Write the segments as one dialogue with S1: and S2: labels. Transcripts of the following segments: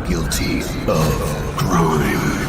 S1: guilty of crime.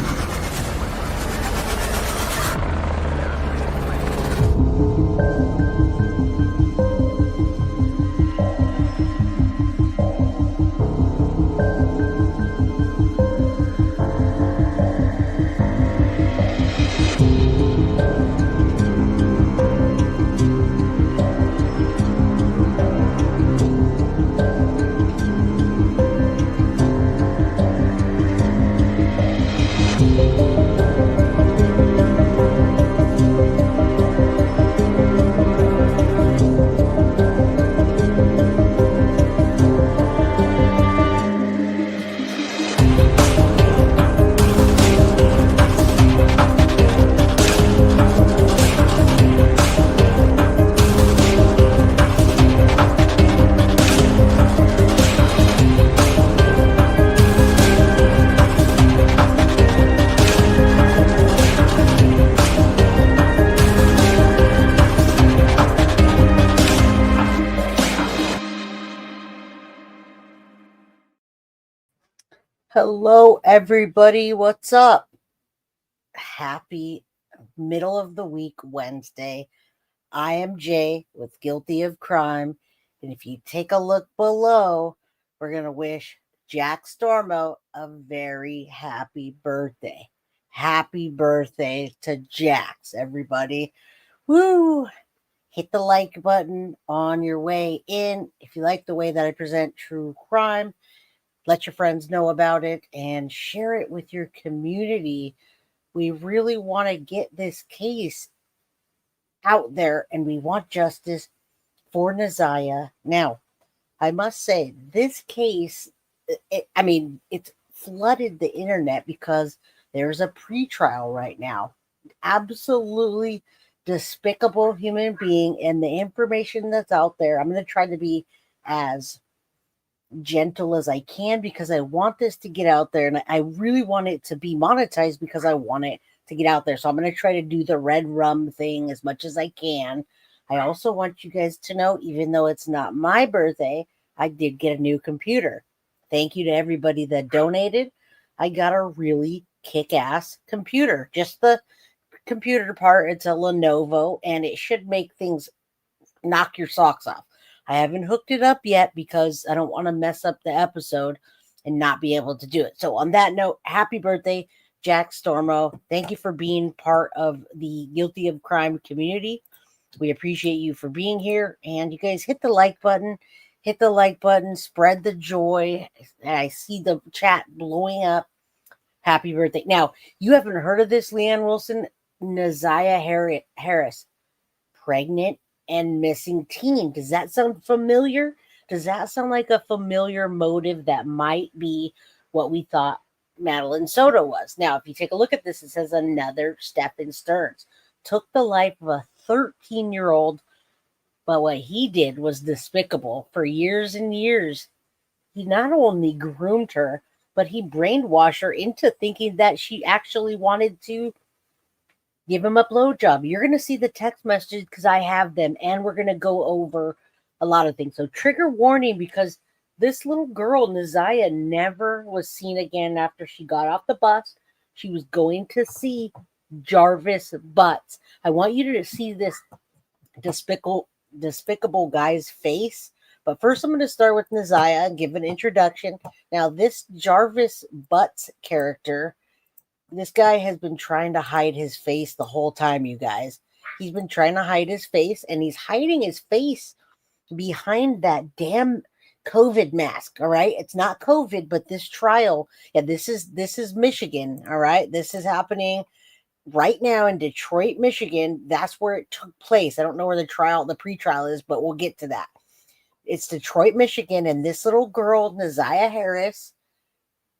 S2: Hello, everybody. What's up? Happy middle of the week Wednesday. I am Jay with Guilty of Crime. And if you take a look below, we're going to wish Jack Stormo a very happy birthday. Happy birthday to Jax, everybody. Woo! Hit the like button on your way in. If you like the way that I present true crime, let your friends know about it and share it with your community. We really want to get this case out there and we want justice for NaZiyah. Now, I must say, this case, it's flooded the internet because there's a pretrial right now. Absolutely despicable human being, and the information that's out there, I'm going to try to be as gentle as I can because I want this to get out there, and I really want it to be monetized because I want it to get out there. So I'm going to try to do the red rum thing as much as I can. I also want you guys to know, even though it's not my birthday, I did get a new computer. Thank you to everybody that donated. I got a really kick-ass computer. Just the computer part, it's a Lenovo, and it should make things knock your socks off. I haven't hooked it up yet because I don't want to mess up the episode and not be able to do it. So on that note, happy birthday, Jack Stormo. Thank you for being part of the Guilty of Crime community. We appreciate you for being here. And you guys hit the like button. Hit the like button. Spread the joy. I see the chat blowing up. Happy birthday. Now, you haven't heard of this, Leanne Wilson? NaZiyah Harris. Pregnant and missing teen. Does that sound familiar? Does that sound like a familiar motive that might be what we thought Madeline Soto was? Now, if you take a look at this, it says another Stephan Stearns took the life of a 13-year-old, but what he did was despicable. For years and years, he not only groomed her, but he brainwashed her into thinking that she actually wanted to give him a blowjob. You're going to see the text messages because I have them, and we're going to go over a lot of things. So trigger warning, because this little girl, NaZiyah, never was seen again after she got off the bus. She was going to see Jarvis Butts. I want you to see this despicable guy's face. But first, I'm going to start with NaZiyah and give an introduction. Now, this Jarvis Butts character, this guy has been trying to hide his face the whole time, you guys. He's been trying to hide his face, and he's hiding his face behind that damn COVID mask, all right? It's not COVID, but this trial, this is Michigan, all right? This is happening right now in Detroit, Michigan. That's where it took place. I don't know where the pretrial is, but we'll get to that. It's Detroit, Michigan, and this little girl, NaZiyah Harris,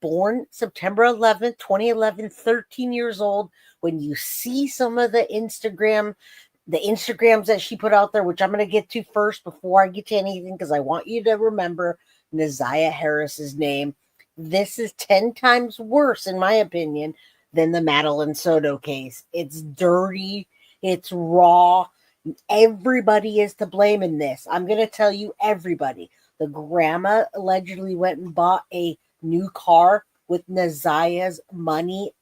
S2: born September 11th, 2011, 13 years old. When you see some of the Instagrams that she put out there, which I'm going to get to first before I get to anything, because I want you to remember NaZiyah Harris's name. This is 10 times worse, in my opinion, than the Madeline Soto case. It's dirty. It's raw. Everybody is to blame in this. I'm going to tell you everybody. The grandma allegedly went and bought a new car with NaZiyah's money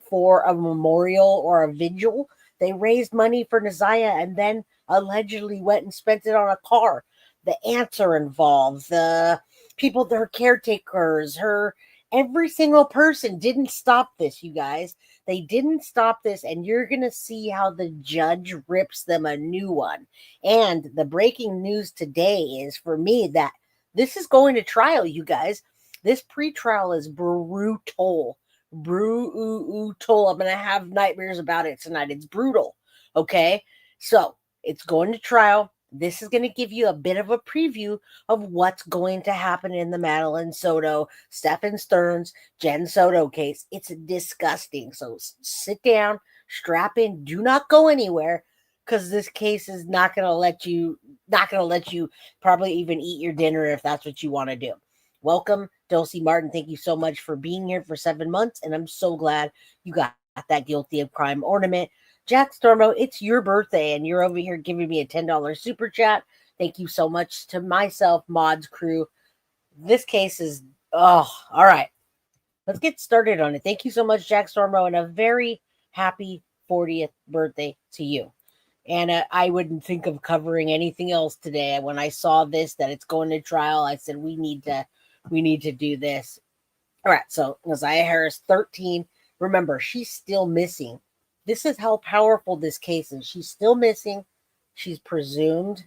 S2: for a memorial or a vigil. They raised money for NaZiyah and then allegedly went and spent it on a car. The aunts are involved. The people, their caretakers, every single person didn't stop this, you guys. They didn't stop this, and you're going to see how the judge rips them a new one. And the breaking news today is for me that this is going to trial, you guys. This pretrial is brutal. Brutal. I'm going to have nightmares about it tonight. It's brutal. Okay. So it's going to trial. This is going to give you a bit of a preview of what's going to happen in the Madeline Soto, Stephan Stearns, Jen Soto case. It's disgusting. So sit down, strap in, do not go anywhere, because this case is not going to let you probably even eat your dinner if that's what you want to do. Welcome, Dulcie Martin. Thank you so much for being here for 7 months, and I'm so glad you got that guilty of crime ornament. Jack Stormo, it's your birthday, and you're over here giving me a $10 super chat. Thank you so much to myself, Mod's crew. This case is, all right. Let's get started on it. Thank you so much, Jack Stormo, and a very happy 40th birthday to you. And I wouldn't think of covering anything else today. When I saw this, that it's going to trial, I said, we need to do this. All right. So NaZiyah Harris, 13. Remember, she's still missing. This is how powerful this case is. She's still missing. She's presumed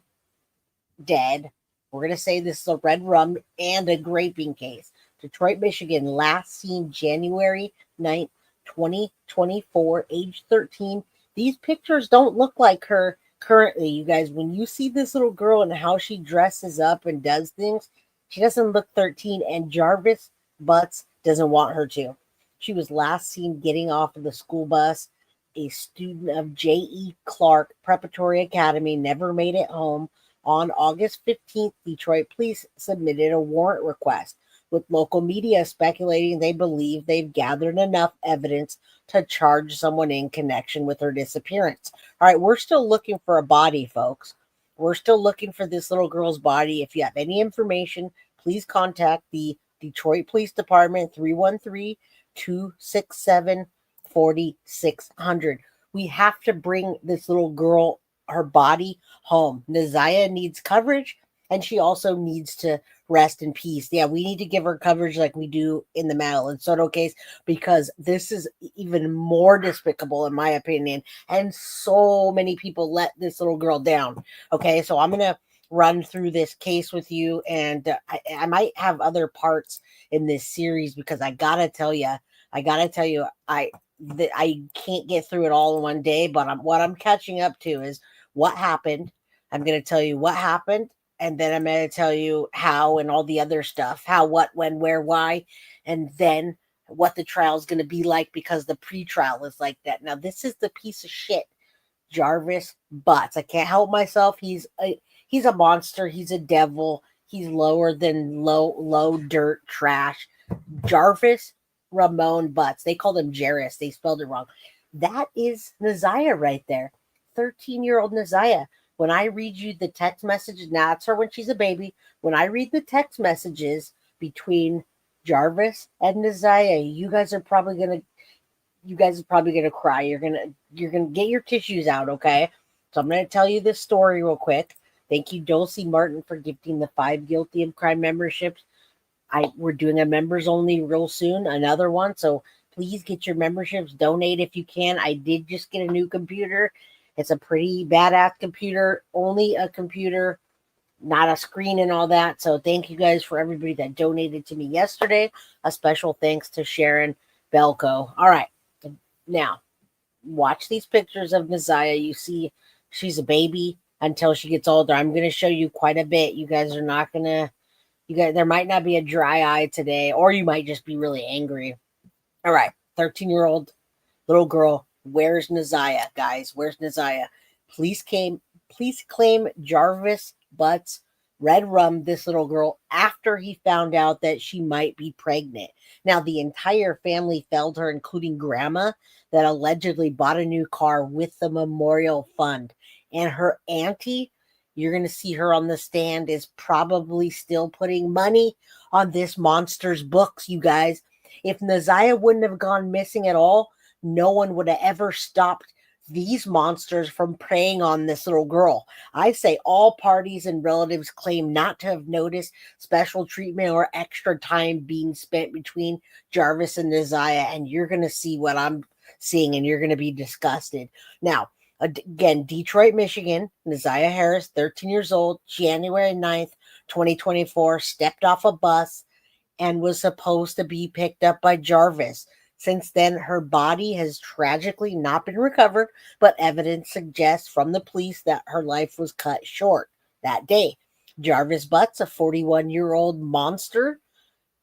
S2: dead. We're going to say this is a red rum and a graping case. Detroit, Michigan, last seen January 9th, 2024, age 13. These pictures don't look like her currently, you guys. When you see this little girl and how she dresses up and does things, she doesn't look 13, and Jarvis Butts doesn't want her to. She was last seen getting off of the school bus. A student of J.E. Clark Preparatory Academy, never made it home. On August 15th, Detroit police submitted a warrant request, with local media speculating they believe they've gathered enough evidence to charge someone in connection with her disappearance. All right, we're still looking for a body, folks. We're still looking for this little girl's body. If you have any information, please contact the Detroit Police Department, 313-267-4600. We have to bring this little girl, her body, home. NaZiyah needs coverage, and she also needs to rest in peace. Yeah, we need to give her coverage like we do in the Madeline Soto case, because this is even more despicable, in my opinion. And so many people let this little girl down. Okay, so I'm going to run through this case with you, and I might have other parts in this series, because I got to tell you, I can't get through it all in one day, but what I'm catching up to is what happened. I'm going to tell you what happened, and then I'm going to tell you how and all the other stuff. How, what, when, where, why, and then what the trial is going to be like, because the pre-trial is like that. Now, this is the piece of shit, Jarvis Butts. I can't help myself. He's a monster. He's a devil. He's lower than low dirt trash. Jarvis Ramon Butts. They called him Jarvis. They spelled it wrong. That is NaZiyah right there. 13-year-old NaZiyah. When I read you the text messages, now it's her when she's a baby. When I read the text messages between Jarvis and NaZiyah, you guys are probably gonna cry. You're gonna get your tissues out, okay? So I'm gonna tell you this story real quick. Thank you, Dulcie Martin, for gifting the 5 guilty of crime memberships. We're doing a members only real soon, another one. So please get your memberships. Donate if you can. I did just get a new computer. It's a pretty badass computer, only a computer, not a screen and all that. So thank you guys for everybody that donated to me yesterday. A special thanks to Sharon Belko. All right. Now, watch these pictures of NaZiyah. You see she's a baby until she gets older. I'm going to show you quite a bit. You guys are not going to, there might not be a dry eye today, or you might just be really angry. All right. 13-year-old little girl. Where's NaZiyah, guys? Where's NaZiyah? Police claim Jarvis Butts red rum this little girl after he found out that she might be pregnant. Now, the entire family failed her, including grandma, that allegedly bought a new car with the memorial fund. And her auntie, You're going to see her on the stand is probably still putting money on this monster's books, you guys. If NaZiyah wouldn't have gone missing at all, no one would have ever stopped these monsters from preying on this little girl. I say all parties and relatives claim not to have noticed special treatment or extra time being spent between Jarvis and NaZiyah, and you're going to see what I'm seeing, and you're going to be disgusted. Now, again, Detroit, Michigan, NaZiyah Harris, 13 years old, January 9th, 2024, stepped off a bus and was supposed to be picked up by Jarvis. Since then, her body has tragically not been recovered, but evidence suggests from the police that her life was cut short that day. Jarvis Butts, a 41-year-old monster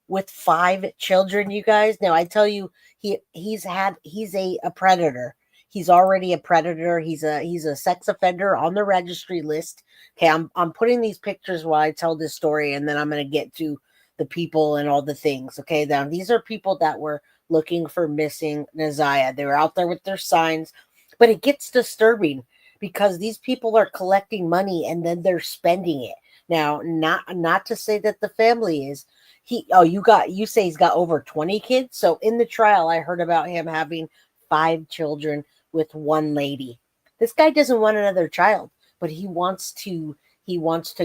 S2: with 5 children, you guys. Now, I tell you, he's a predator. He's already a predator. He's a sex offender on the registry list. Okay, I'm putting these pictures while I tell this story, and then I'm going to get to the people and all the things. Okay, now these are people that were looking for missing NaZiyah. They were out there with their signs, but it gets disturbing because these people are collecting money and then they're spending it. Now, not to say that the family is. You say he's got over 20 kids. So in the trial, I heard about him having 5 children with one lady. This guy doesn't want another child, but he wants to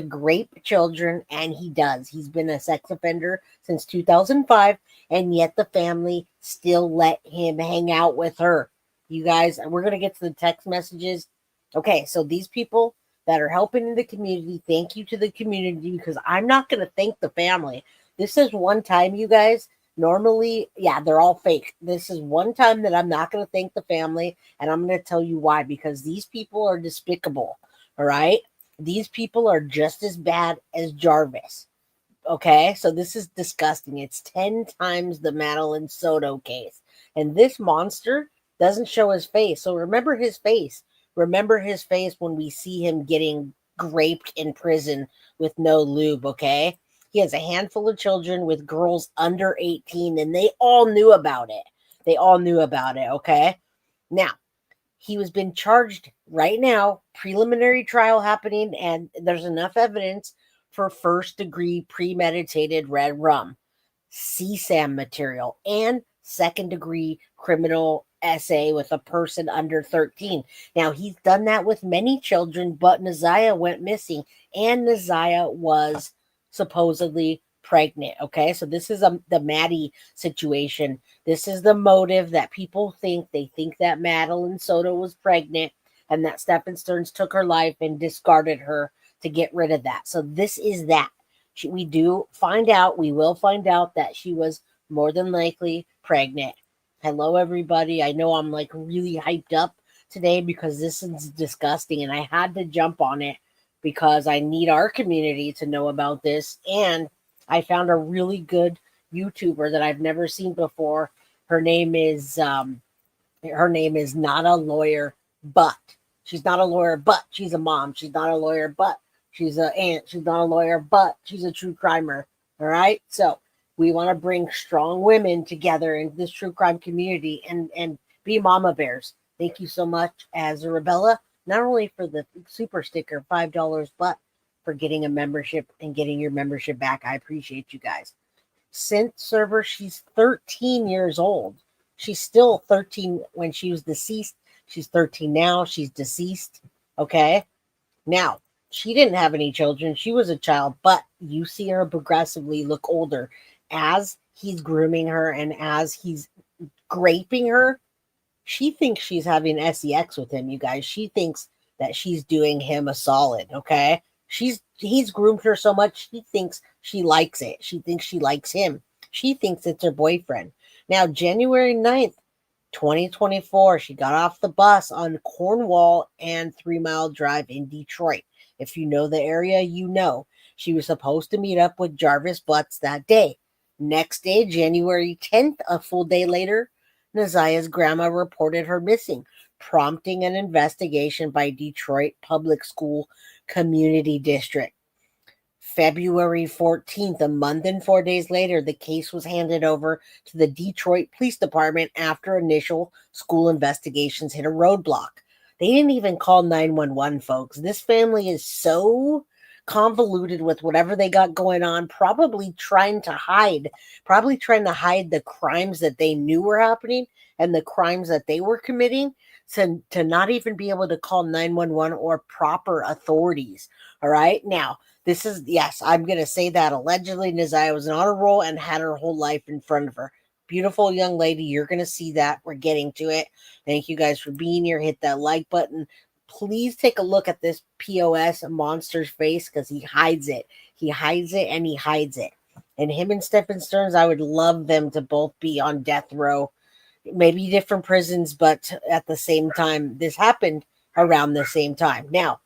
S2: grape children, and he does. He's been a sex offender since 2005, and yet the family still let him hang out with her. You guys, we're going to get to the text messages. Okay, so these people that are helping in the community, thank you to the community, because I'm not going to thank the family. This is one time, you guys. Normally, yeah, they're all fake. This is one time that I'm not going to thank the family, and I'm going to tell you why, because these people are despicable, all right? These people are just as bad as Jarvis. Okay, so this is disgusting. It's 10 times the Madeline Soto case. And this monster doesn't show his face. So remember his face. Remember his face when we see him getting graped in prison with no lube, okay? He has a handful of children with girls under 18, and they all knew about it. They all knew about it, okay? Now, he was been charged right now, preliminary trial happening, and there's enough evidence for first-degree premeditated red rum, CSAM material, and second-degree criminal SA with a person under 13. Now, he's done that with many children, but NaZiyah went missing, and NaZiyah was supposedly pregnant. Okay, so this is the Maddie situation. This is the motive that people think. They think that Madeline Soto was pregnant and that Stephan Stearns took her life and discarded her to get rid of that. So this is that. We will find out that she was more than likely pregnant. Hello, everybody. I know I'm like really hyped up today because this is disgusting, and I had to jump on it because I need our community to know about this. And I found a really good YouTuber that I've never seen before. Her name is not a lawyer, but she's not a lawyer, but she's a mom. She's not a lawyer, but she's an aunt. She's not a lawyer, but she's a true crimer. All right. So we want to bring strong women together in this true crime community and be mama bears. Thank you so much, Azarabella, not only for the super sticker, $5, but for getting a membership and getting your membership back. I appreciate you guys. Synth server, she's 13 years old. She's still 13 when she was deceased. She's 13 now. She's deceased. Okay. Now, she didn't have any children. She was a child, but you see her progressively look older as he's grooming her and as he's graping her. She thinks she's having sex with him, you guys. She thinks that she's doing him a solid, okay? He's groomed her so much, she thinks she likes it. She thinks she likes him. She thinks it's her boyfriend. Now, January 9th, 2024, she got off the bus on Cornwall and 3 Mile Drive in Detroit. If you know the area, you know. She was supposed to meet up with Jarvis Butts that day. Next day, January 10th, a full day later, NaZiyah's grandma reported her missing, prompting an investigation by Detroit Public School Community District. February 14th, a month and 4 days later, the case was handed over to the Detroit Police Department after initial school investigations hit a roadblock. They didn't even call 911, folks. This family is so convoluted with whatever they got going on, probably trying to hide the crimes that they knew were happening and the crimes that they were committing, to not even be able to call 911 or proper authorities. All right. Now, this is, yes, I'm going to say that allegedly NaZiyah was on a roll and had her whole life in front of her. Beautiful young lady. You're going to see that. We're getting to it. Thank you guys for being here. Hit that like button. Please take a look at this POS monster's face, because he hides it. He hides it and he hides it. And him and Stephan Stearns, I would love them to both be on death row. Maybe different prisons, but at the same time, this happened around the same time. Now,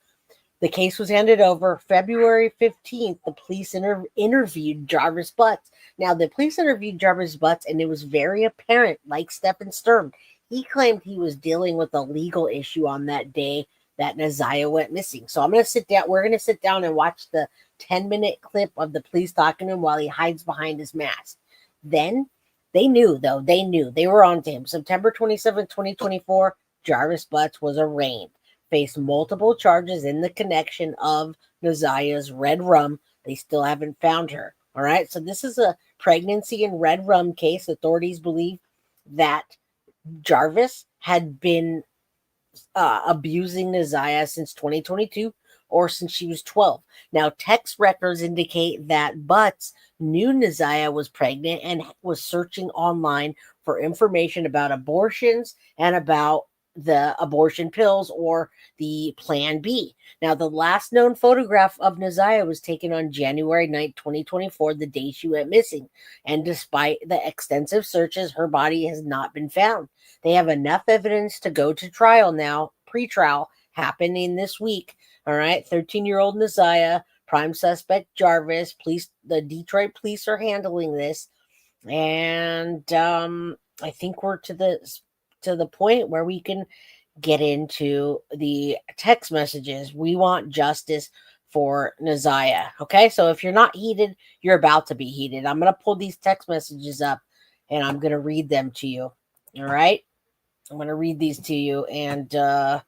S2: the case was handed over February 15th. The police interviewed Jarvis Butts. Now, the police interviewed Jarvis Butts, and it was very apparent, like Stephan Stearns, he claimed he was dealing with a legal issue on that day that NaZiyah went missing. So I'm going to sit down. We're going to sit down and watch the 10-minute clip of the police talking to him while he hides behind his mask. Then they knew, though. They were on to him. September 27, 2024, Jarvis Butts was arraigned. Faced multiple charges in the connection of NaZiyah's red rum. They still haven't found her. All right. So this is a pregnancy and red rum case. Authorities believe that Jarvis had been abusing NaZiyah since 2022 or since she was 12. Now, text records indicate that Butts knew NaZiyah was pregnant and was searching online for information about abortions and about the abortion pills or the Plan B. Now, the last known photograph of NaZiyah was taken on January 9th, 2024, the day she went missing. And despite the extensive searches, her body has not been found. They have enough evidence to go to trial now, pre-trial happening this week. All right, 13-year-old NaZiyah, prime suspect Jarvis. Police, the Detroit police are handling this. And I think we're to the point where we can get into the text messages. We want justice for NaZiyah. Okay, so if you're not heated, you're about to be heated. I'm going to pull these text messages up and I'm going to read them to you. All right, I'm going to read these to you, and I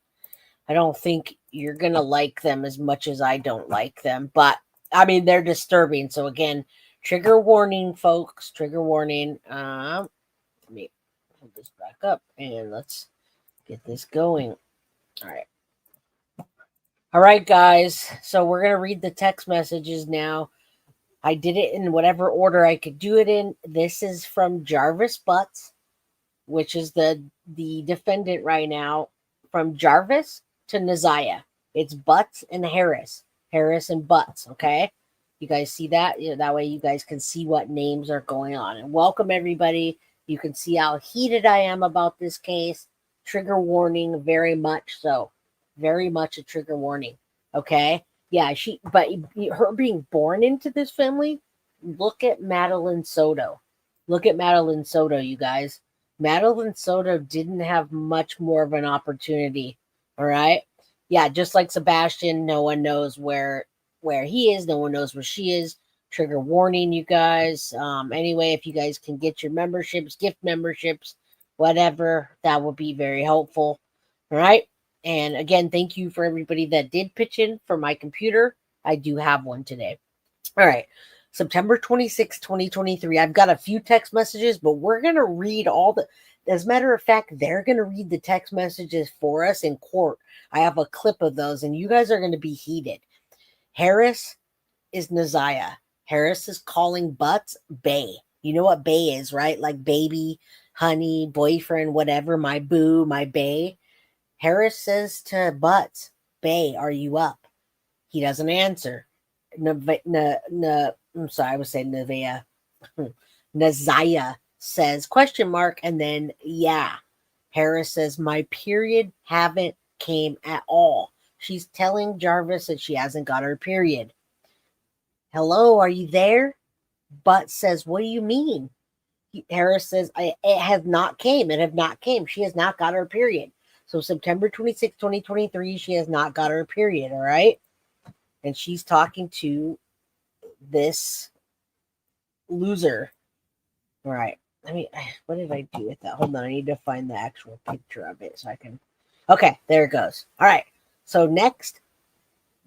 S2: don't think you're going to like them as much as I don't like them, but I mean, they're disturbing. So again, trigger warning, folks, trigger warning. Let me pull this back up and let's get this going. All right. All right, guys. So we're going to read the text messages now. I did it in whatever order I could do it in. This is from Jarvis Butts, which is the defendant right now. From Jarvis to NaZiyah. It's Butts and Harris. Harris and Butts, okay? You guys see that? You know, that way you guys can see what names are going on. And welcome, everybody. You can see how heated I am about this case. Trigger warning, very much so. Very much a trigger warning, okay? Yeah, but her being born into this family, look at Madeline Soto. Look at Madeline Soto, you guys. Madeline Soto didn't have much more of an opportunity, all right? Yeah, just like Sebastian, no one knows where he is. No one knows where she is. Trigger warning, you guys. Anyway, if you guys can get your memberships, gift memberships, whatever, that would be very helpful. All right. And again, thank you for everybody that did pitch in for my computer. I do have one today. All right. September 26, 2023. I've got a few text messages, but we're going to read as a matter of fact, they're going to read the text messages for us in court. I have a clip of those, and you guys are going to be heated. Harris is NaZiyah. Harris is calling Butts bae. You know what bae is, right? Like baby, honey, boyfriend, whatever, my boo, my bae. Harris says to Butts, bae, are you up? He doesn't answer. I'm sorry, I was saying NaZiyah. NaZiyah says, question mark, and then, yeah. Harris says, my period haven't came at all. She's telling Jarvis that she hasn't got her period. Hello, are you there? Butts says, what do you mean? Harris says, it have not came. It have not came. She has not got her period. So September 26, 2023, she has not got her period, all right? And she's talking to this loser. All right. What did I do with that? Hold on. I need to find the actual picture of it so I can Okay, there it goes. All right. So next,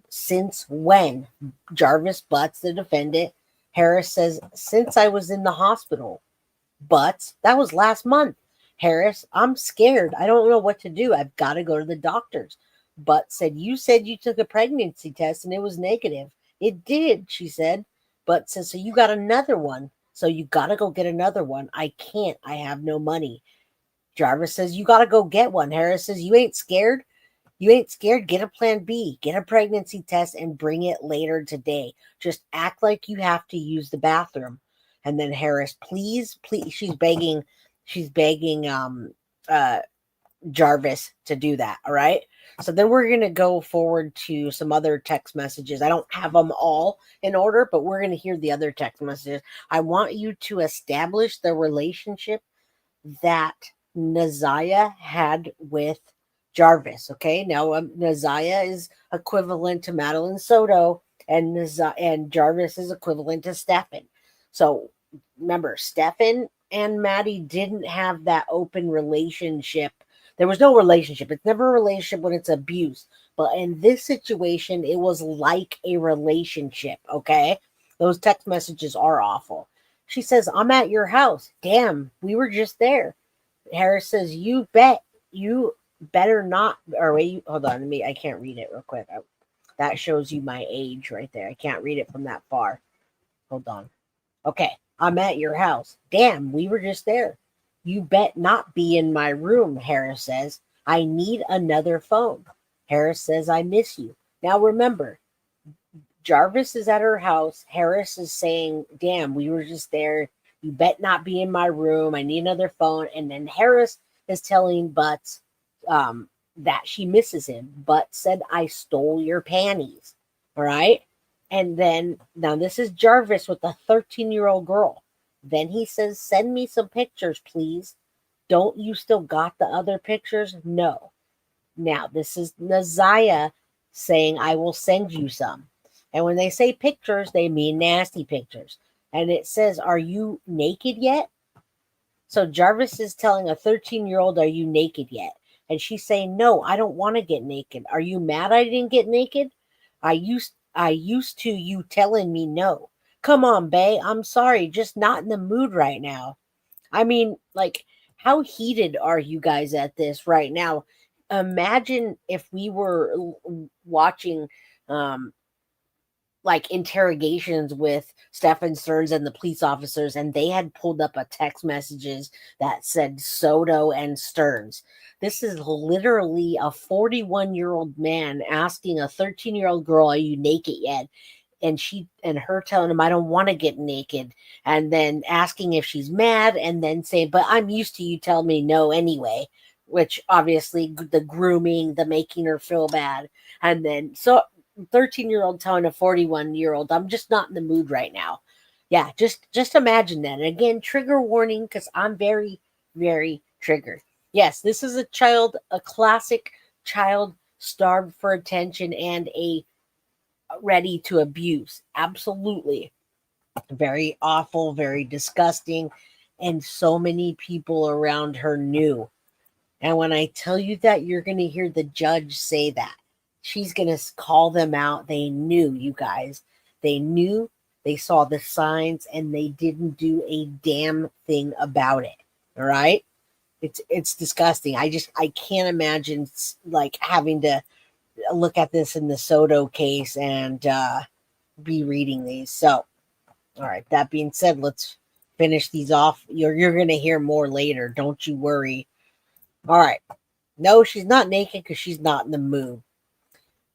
S2: since when? Jarvis Butts, the defendant. Harris says, since I was in the hospital. Butts, that was last month. Harris, I'm scared. I don't know what to do. I've got to go to the doctors. Butts said you took a pregnancy test and it was negative. It did, she said. Butts says, so you got another one. So you got to go get another one. I can't. I have no money. Jarvis says, you got to go get one. Harris says, you ain't scared? You ain't scared? Get a plan B. Get a pregnancy test and bring it later today. Just act like you have to use the bathroom. And then Harris, please, she's begging Jarvis to do that. All right. So then we're going to go forward to some other text messages. I don't have them all in order, but we're going to hear the other text messages. I want you to establish the relationship that NaZiyah had with Jarvis. Okay, now NaZiyah is equivalent to Madeline Soto, and Jarvis is equivalent to Stephan. So remember, Stephan and Maddie didn't have that open relationship. There was no relationship. It's never a relationship when it's abuse. But in this situation, it was like a relationship. Okay, those text messages are awful. She says, I'm at your house. Damn, we were just there. Harris says, you better not. Or wait, hold on. I can't read it real quick. That shows you my age right there. I can't read it from that far. Hold on. Okay. I'm at your house. Damn, we were just there. You bet not be in my room, Harris says. I need another phone. Harris says, I miss you. Now remember, Jarvis is at her house. Harris is saying, damn, we were just there. You bet not be in my room. I need another phone. And then Harris is telling Butts that she misses him. Butts said, I stole your panties. All right. And then, now this is Jarvis with a 13-year-old girl. Then he says, send me some pictures, please. Don't you still got the other pictures? No. Now, this is NaZiyah saying, I will send you some. And when they say pictures, they mean nasty pictures. And it says, are you naked yet? So Jarvis is telling a 13-year-old, are you naked yet? And she's saying, no, I don't want to get naked. Are you mad I didn't get naked? I used to you telling me no. Come on, bae. I'm sorry. Just not in the mood right now. I mean, like, how heated are you guys at this right now? Imagine if we were watching like interrogations with Stephan Stearns and the police officers, and they had pulled up a text messages that said Soto and Stearns. This is literally a 41-year-old man asking a 13-year-old girl, are you naked yet? And her telling him, I don't want to get naked, and then asking if she's mad, and then saying, but I'm used to you telling me no anyway, which obviously the grooming, the making her feel bad. And then 13-year-old telling a 41-year-old, I'm just not in the mood right now. Yeah, just imagine that. And again, trigger warning, because I'm very, very triggered. Yes, this is a classic child starved for attention and a ready to abuse. Absolutely. Very awful, very disgusting. And so many people around her knew. And when I tell you that, you're going to hear the judge say that. She's going to call them out. They knew, you guys. They knew, they saw the signs, and they didn't do a damn thing about it. All right? It's disgusting. I can't imagine like having to look at this in the Soto case and be reading these. So, all right. That being said, let's finish these off. You're going to hear more later. Don't you worry. All right. No, she's not naked because she's not in the mood.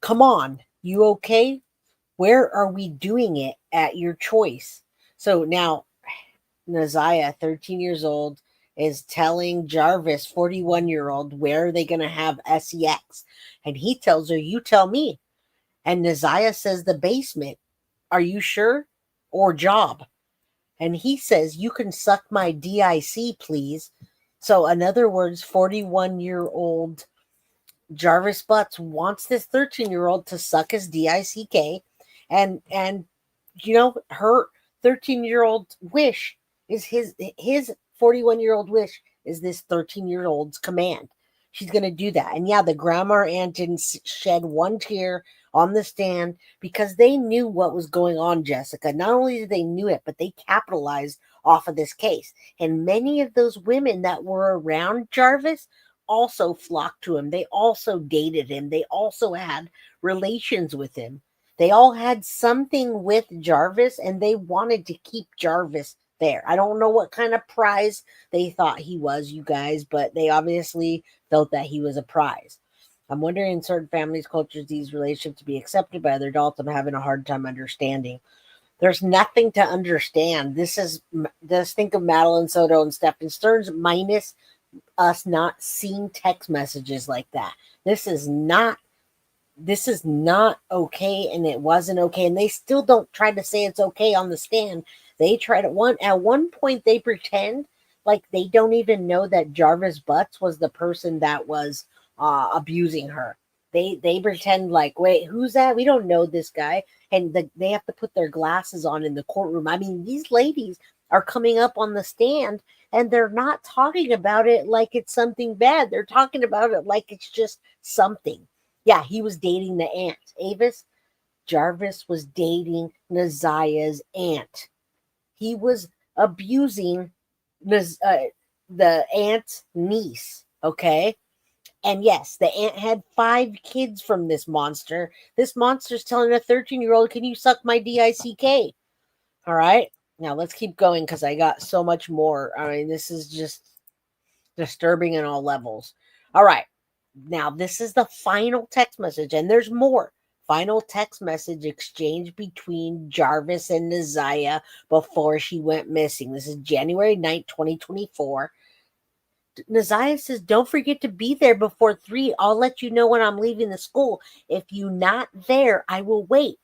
S2: Come on. You okay? Where are we doing it at your choice? So now NaZiyah, 13 years old, is telling Jarvis, 41-year-old, where are they going to have sex? And he tells her, you tell me. And NaZiyah says, the basement. Are you sure? Or job? And he says, you can suck my DIC, please. So in other words, 41-year-old Jarvis Butts wants this 13-year-old to suck his DICK. And her 13-year-old wish is his 41-year-old wish is this 13-year-old's command. she's going to do that. And yeah, the grandma or aunt didn't shed one tear on the stand because they knew what was going on, Jessica. Not only did they knew it, but they capitalized off of this case. And many of those women that were around Jarvis also flocked to him. They also dated him. They also had relations with him. They all had something with Jarvis and they wanted to keep Jarvis there. I don't know what kind of prize they thought he was, you guys, but they obviously felt that he was a prize. I'm wondering in certain families, cultures, these relationships to be accepted by other adults. I'm having a hard time understanding. There's nothing to understand. Just think of Madeline Soto and Stephan Stearns minus us not seeing text messages like that. This is not okay, and it wasn't okay, and they still don't try to say it's okay on the stand. They try to at one point they pretend like they don't even know that Jarvis Butts was the person that was abusing her. They pretend like, wait, who's that? We don't know this guy, and they have to put their glasses on in the courtroom. I mean, these ladies are coming up on the stand and they're not talking about it like it's something bad. They're talking about it like it's just something. Yeah, he was dating the aunt. Avis, Jarvis was dating NaZiyah's aunt. He was abusing the aunt's niece, okay? And yes, the aunt had 5 kids from this monster. This monster's telling a 13-year-old, can you suck my DICK? All right? Now, let's keep going because I got so much more. I mean, this is just disturbing in all levels. All right. Now, this is the final text message, and there's more. Final text message exchange between Jarvis and NaZiyah before she went missing. This is January 9th, 2024. NaZiyah says, don't forget to be there before 3. I'll let you know when I'm leaving the school. If you're not there, I will wait.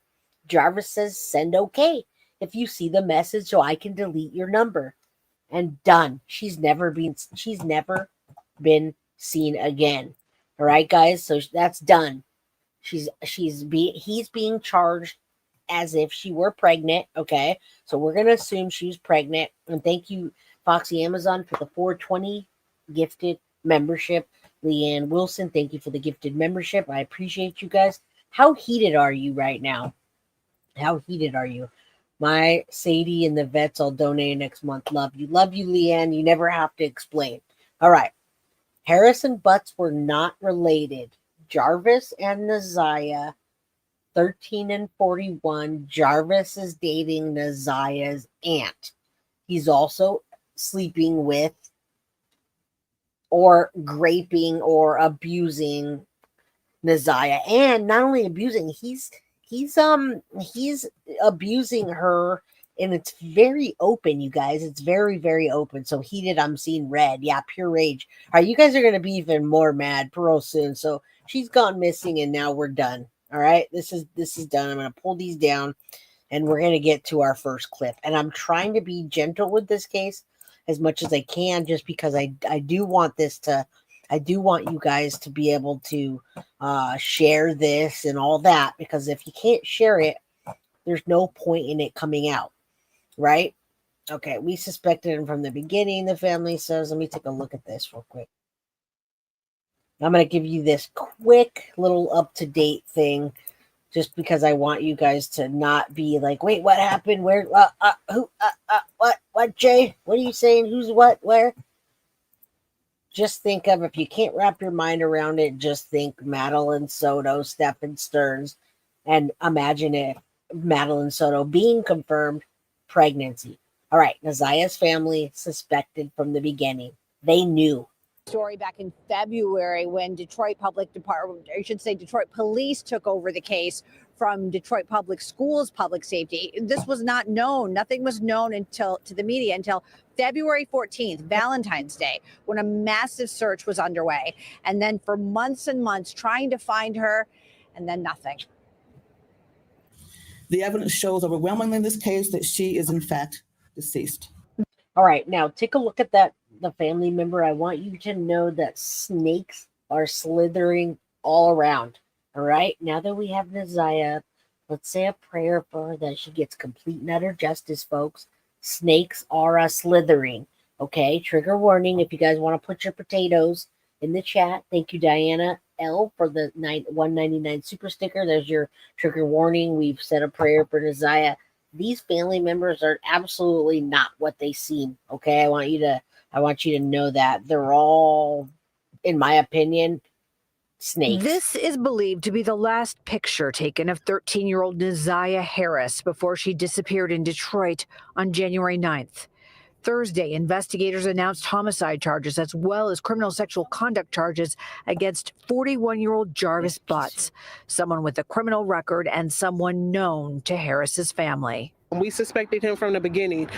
S2: Jarvis says, send okay. If you see the message so I can delete your number. And done. She's never been seen again. All right, guys. So that's done. He's being charged as if she were pregnant. Okay, so we're gonna assume she's pregnant. And thank you, Foxy Amazon, for the 420 gifted membership. Leanne Wilson, thank you for the gifted membership. I appreciate you guys. How heated are you right now? How heated are you? My Sadie and the vets all donate next month. Love you, Leanne. You never have to explain. All right. Harris and Butts were not related. Jarvis and NaZiyah, 13 and 41. Jarvis is dating NaZiyah's aunt. He's also sleeping with or graping or abusing NaZiyah. And not only abusing, he's abusing her, and it's very open, you guys. It's very, very open. So heated, I'm seeing red. Yeah, pure rage. All right, you guys are gonna be even more mad real soon. So she's gone missing, and now we're done. All right, this is done. I'm gonna pull these down, and we're gonna get to our first clip. And I'm trying to be gentle with this case as much as I can, just because I do want you guys to be able to share this and all that, because if you can't share it, there's no point in it coming out, right? Okay, we suspected him from the beginning, the family says. Let me take a look at this real quick. I'm going to give you this quick little up-to-date thing just because I want you guys to not be like, wait, what happened? Where? Who? What, Jay? What are you saying? Who's what? Where? Just think of, if you can't wrap your mind around it, just think Madeline Soto, Stephan Stearns, and imagine if Madeline Soto being confirmed pregnancy. All right, NaZiyah's family suspected from the beginning. They knew.
S3: Story back in February when Detroit Police took over the case from Detroit Public Schools Public Safety. This was not known. Nothing was known to the media until February 14th, Valentine's Day, when a massive search was underway. And then for months and months trying to find her, and then nothing.
S4: The evidence shows overwhelmingly in this case that she is in fact deceased.
S2: All right, now take a look at the family member. I want you to know that snakes are slithering all around. All right, now that we have NaZiyah, let's say a prayer for her that she gets complete and utter justice, folks. Snakes are slithering. Okay, trigger warning if you guys want to put your potatoes in the chat. Thank you, Diana L, for the 199 super sticker. There's your trigger warning. We've said a prayer for NaZiyah. These family members are absolutely not what they seem. Okay, I want you to know that they're all, in my opinion, snakes.
S3: This is believed to be the last picture taken of 13-year-old NaZiyah Harris before she disappeared in Detroit on January 9th. Thursday, investigators announced homicide charges as well as criminal sexual conduct charges against 41-year-old Jarvis Butts, someone with a criminal record and someone known to Harris's family.
S5: We suspected him from the beginning.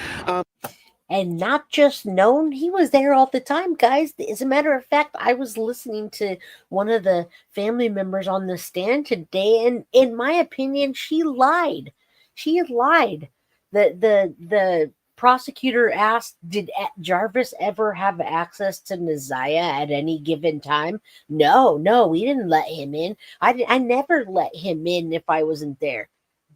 S2: And not just known, he was there all the time, guys. As a matter of fact, I was listening to one of the family members on the stand today, and in my opinion, she lied. She lied. The prosecutor asked, did Jarvis ever have access to NaZiyah at any given time? No, we didn't let him in. I never let him in if I wasn't there.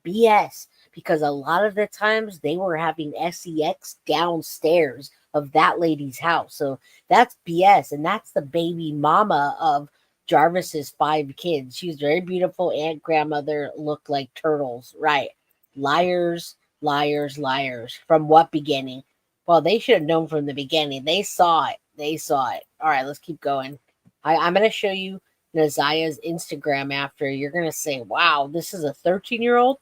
S2: BS. Because a lot of the times they were having sex downstairs of that lady's house. So that's BS. And that's the baby mama of Jarvis's 5 kids. She's very beautiful. Aunt, grandmother look like turtles. Right. Liars, liars, liars. From what beginning? Well, they should have known from the beginning. They saw it. All right, let's keep going. I'm going to show you NaZiyah's Instagram after. You're going to say, wow, this is a 13-year-old?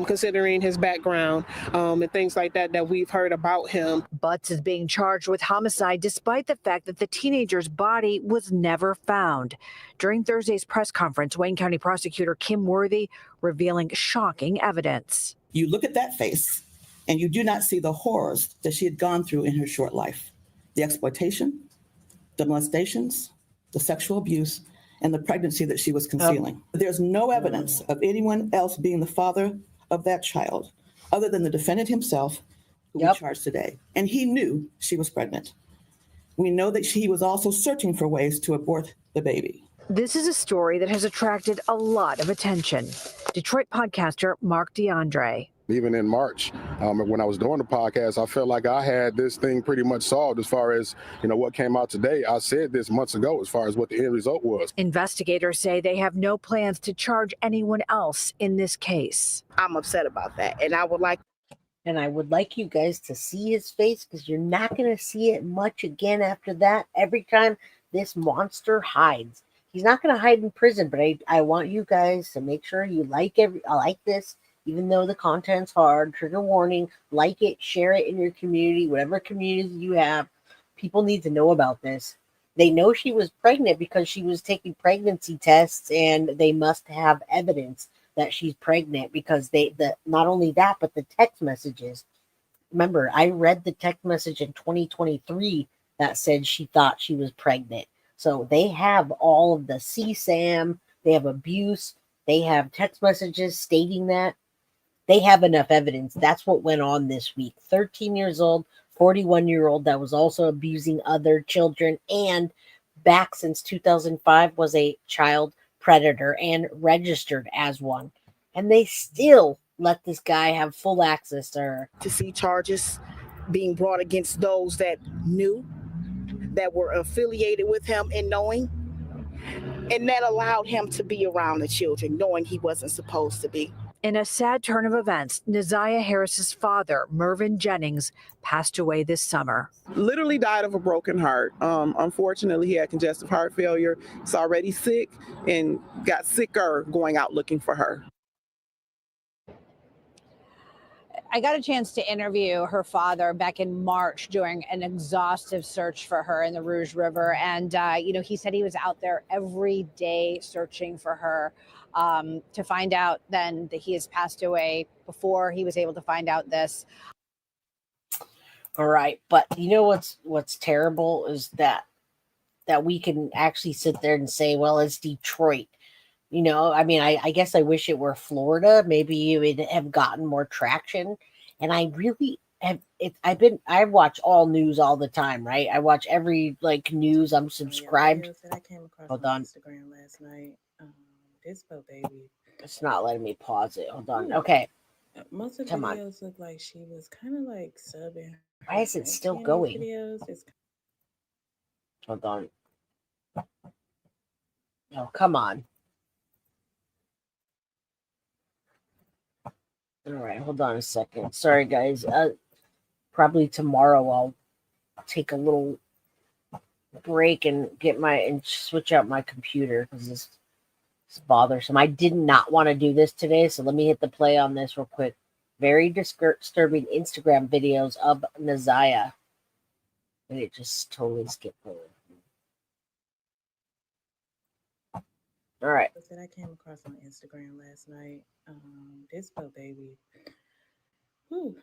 S5: Considering his background and things like that we've heard about him.
S3: Butts is being charged with homicide despite the fact that the teenager's body was never found. During Thursday's press conference, Wayne County Prosecutor Kym Worthy revealing shocking evidence.
S4: You look at that face and you do not see the horrors that she had gone through in her short life. The exploitation, the molestations, the sexual abuse, and the pregnancy that she was concealing. There's no evidence of anyone else being the father of that child other than the defendant himself, who we charged today. And he knew she was pregnant. We know that he was also searching for ways to abort the baby.
S3: This is a story that has attracted a lot of attention. Detroit podcaster Mark DeAndre.
S6: Even in March, when I was doing the podcast, I felt like I had this thing pretty much solved as far as, what came out today. I said this months ago as far as what the end result was.
S3: Investigators say they have no plans to charge anyone else in this case.
S7: I'm upset about that, and I would like
S2: you guys to see his face, because you're not going to see it much again after that. Every time this monster hides, he's not going to hide in prison, but I want you guys to make sure you like this. Even though the content's hard, trigger warning, like it, share it in your community, whatever community you have. People need to know about this. They know she was pregnant because she was taking pregnancy tests, and they must have evidence that she's pregnant because not only that, but the text messages. Remember, I read the text message in 2023 that said she thought she was pregnant. So they have all of the CSAM, they have abuse, they have text messages stating that. They have enough evidence. That's what went on this week. 13 years old, 41-year-old that was also abusing other children, and back since 2005 was a child predator and registered as one. And they still let this guy have full access to her.
S7: to see charges being brought against those that knew, that were affiliated with him and knowing, and that allowed him to be around the children, knowing he wasn't supposed to be.
S3: In a sad turn of events, NaZiyah Harris's father, Mervyn Jennings, passed away this summer.
S8: Literally died of a broken heart. Unfortunately, he had congestive heart failure. He's already sick and got sicker going out looking for her.
S3: I got a chance to interview her father back in March during an exhaustive search for her in the Rouge River. And, he said he was out there every day searching for her, to find out then that he has passed away before he was able to find out this.
S2: All right. But you know what's terrible is that we can actually sit there and say, well, it's Detroit. I guess I wish it were Florida. Maybe it would have gotten more traction. And I really have I watch all news all the time, right? I watch every news. I'm subscribed.
S9: I came across
S2: Hold
S9: on
S2: on.
S9: Instagram last night. Dispo baby.
S2: It's not letting me pause it. Hold on. Okay.
S9: Most of the videos look like she was kind of subbing.
S2: Why is it still going?
S9: Videos.
S2: Hold on. Oh, come on. All right, hold on a second. Sorry, guys. Probably tomorrow I'll take a little break and switch out my computer because it's bothersome. I did not want to do this today, so let me hit the play on this real quick. Very disturbing Instagram videos of NaZiyah. And it just totally skipped over. All right.
S9: That I came across on Instagram last night. This poor baby. Whew.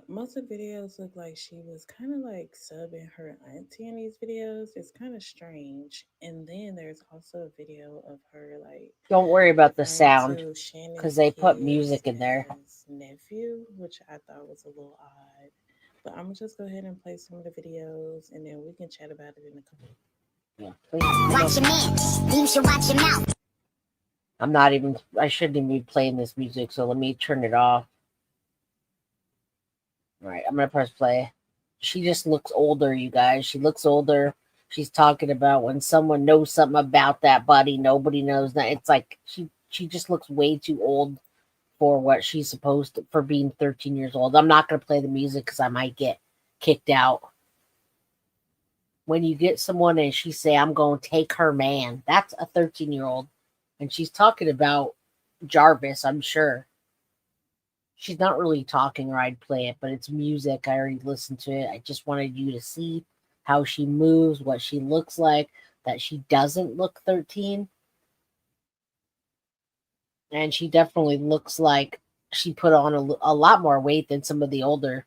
S9: Most of the videos look like she was kind of like subbing her auntie in these videos. It's kind of strange. And then there's also a video of her like.
S2: Don't worry about the sound
S9: Shannon's
S2: because they put
S9: kids
S2: music in there.
S9: as nephew, which I thought was a little odd. But I'm gonna just go ahead and play some of the videos, and then we can chat about it in a couple.
S2: Yeah, watch your man. You should watch your mouth. I shouldn't even be playing this music, so let me turn it off. All right, I'm going to press play. She just looks older, you guys. She looks older. She's talking about when someone knows something about that body, nobody knows that. It's like she just looks way too old for what she's supposed to, for being 13 years old. I'm not going to play the music because I might get kicked out. When you get someone and she say, I'm going to take her man, that's a 13-year-old. And she's talking about Jarvis, I'm sure. She's not really talking or I'd play it, but it's music. I already listened to it. I just wanted you to see how she moves, what she looks like, that she doesn't look 13. And she definitely looks like she put on a lot more weight than some of the older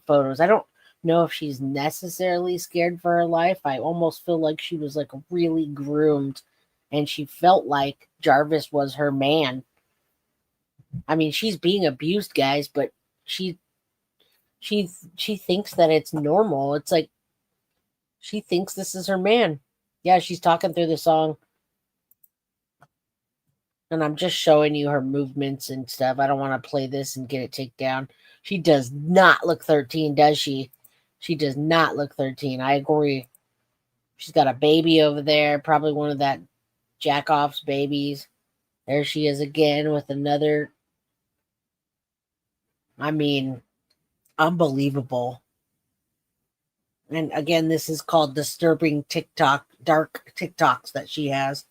S2: photos. I don't know if she's necessarily scared for her life. I almost feel like she was like really groomed and she felt like Jarvis was her man. I mean, she's being abused, guys, but she thinks that it's normal. It's like she thinks this is her man. Yeah, she's talking through the song. And I'm just showing you her movements and stuff. I don't want to play this and get it taken down. She does not look 13, does she? She does not look 13. I agree. She's got a baby over there, probably one of that jack-off's babies. There she is again with another. I mean, unbelievable. And again, this is called disturbing dark TikToks that she has.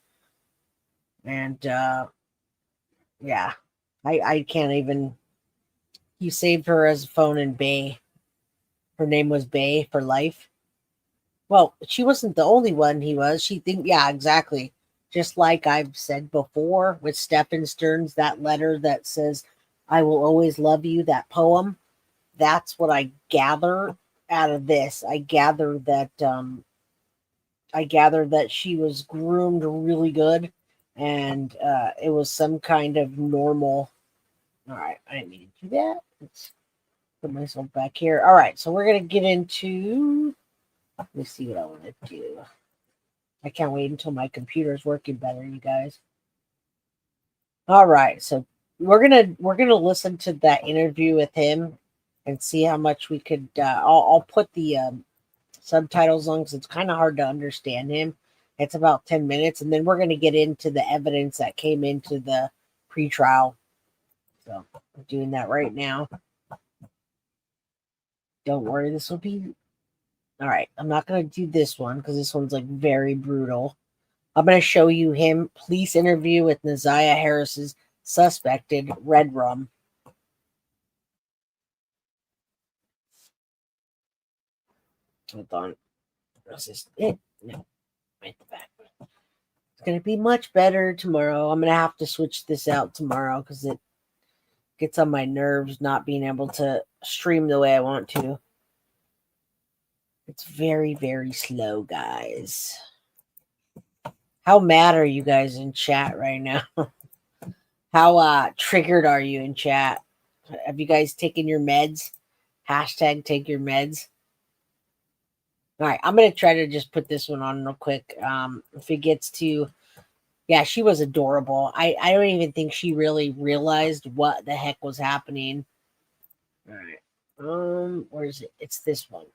S2: And yeah, I can't even. You saved her as a phone in Bay. Her name was Bay for life. Well, she wasn't the only one he was. Yeah, exactly. Just like I've said before with Stephan Stern's, that letter that says, I will always love you, that poem. That's what I gather out of this. I gather that she was groomed really good and it was some kind of normal. All right, I didn't mean to do that. Let's put myself back here. All right, so we're going to get into, let me see what I want to do. I can't wait until my computer's working better, you guys. All right, so we're gonna listen to that interview with him and see how much we could. I'll put the subtitles on because it's kind of hard to understand him. It's about 10 minutes, and then we're gonna get into the evidence that came into the pretrial. So I'm doing that right now. Don't worry, this will be all right. I'm not gonna do this one because this one's like very brutal. I'm going to show you him police interview with NaZiyah Harris's suspected red rum. Hold on. Is this it? No. Right the back. It's going to be much better tomorrow. I'm going to have to switch this out tomorrow because it gets on my nerves not being able to stream the way I want to. It's very, very slow, guys. How mad are you guys in chat right now? How triggered are you in chat? Have you guys taken your meds? Hashtag take your meds. All right, I'm going to try to just put this one on real quick. If it gets to, yeah, she was adorable. I don't even think she really realized what the heck was happening. All right. Where is it? It's this one.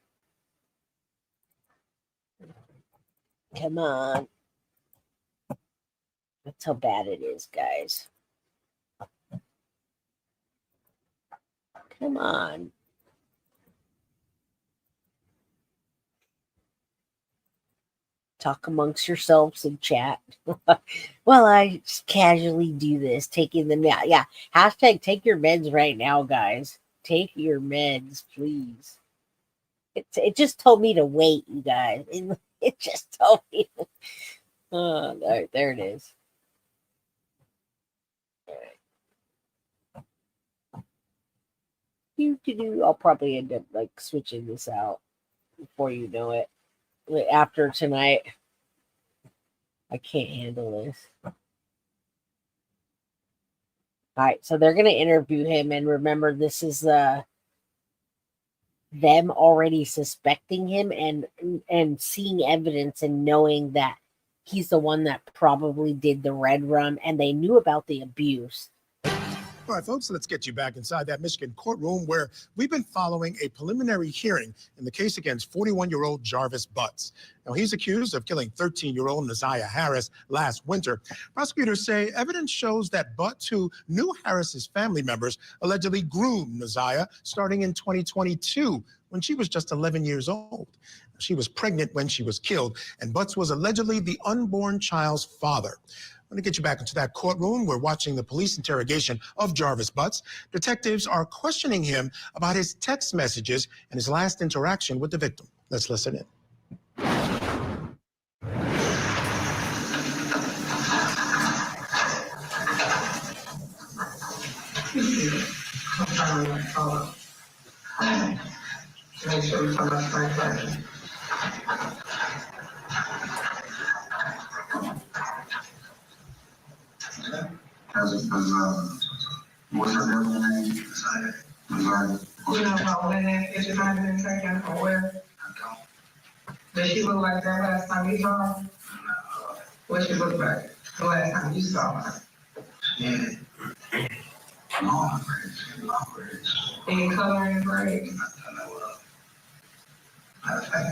S2: Come on. That's how bad it is, guys. Come on. Talk amongst yourselves in chat. Well, I just casually do this, taking them out. Yeah. Hashtag take your meds right now, guys. Take your meds, please. It just told me to wait, you guys. It just told me. Oh, there it is. I'll probably end up like switching this out before you know it. After tonight, I can't handle this. All right, so they're gonna interview him, and remember, this is them already suspecting him and seeing evidence and knowing that he's the one that probably did the red rum, and they knew about the abuse.
S10: All right, folks, let's get you back inside that Michigan courtroom where we've been following a preliminary hearing in the case against 41-year-old Jarvis Butts. Now, he's accused of killing 13-year-old NaZiyah Harris last winter. Prosecutors say evidence shows that Butts, who knew Harris's family members, allegedly groomed NaZiyah starting in 2022 when she was just 11 years old. She was pregnant when she was killed, and Butts was allegedly the unborn child's father. I'm going to get you back into that courtroom. We're watching the police interrogation of Jarvis Butts. Detectives are questioning him about his text messages and his last interaction with the victim. Let's listen in.
S11: Make sure you come up to my question. What's her real name? You know about when that picture might have been taken or where? I don't. Did she look like that last time you saw her? No. What she look like the last time you saw her? Yeah. Long braids. Any color in braids? I know of. Matter of fact,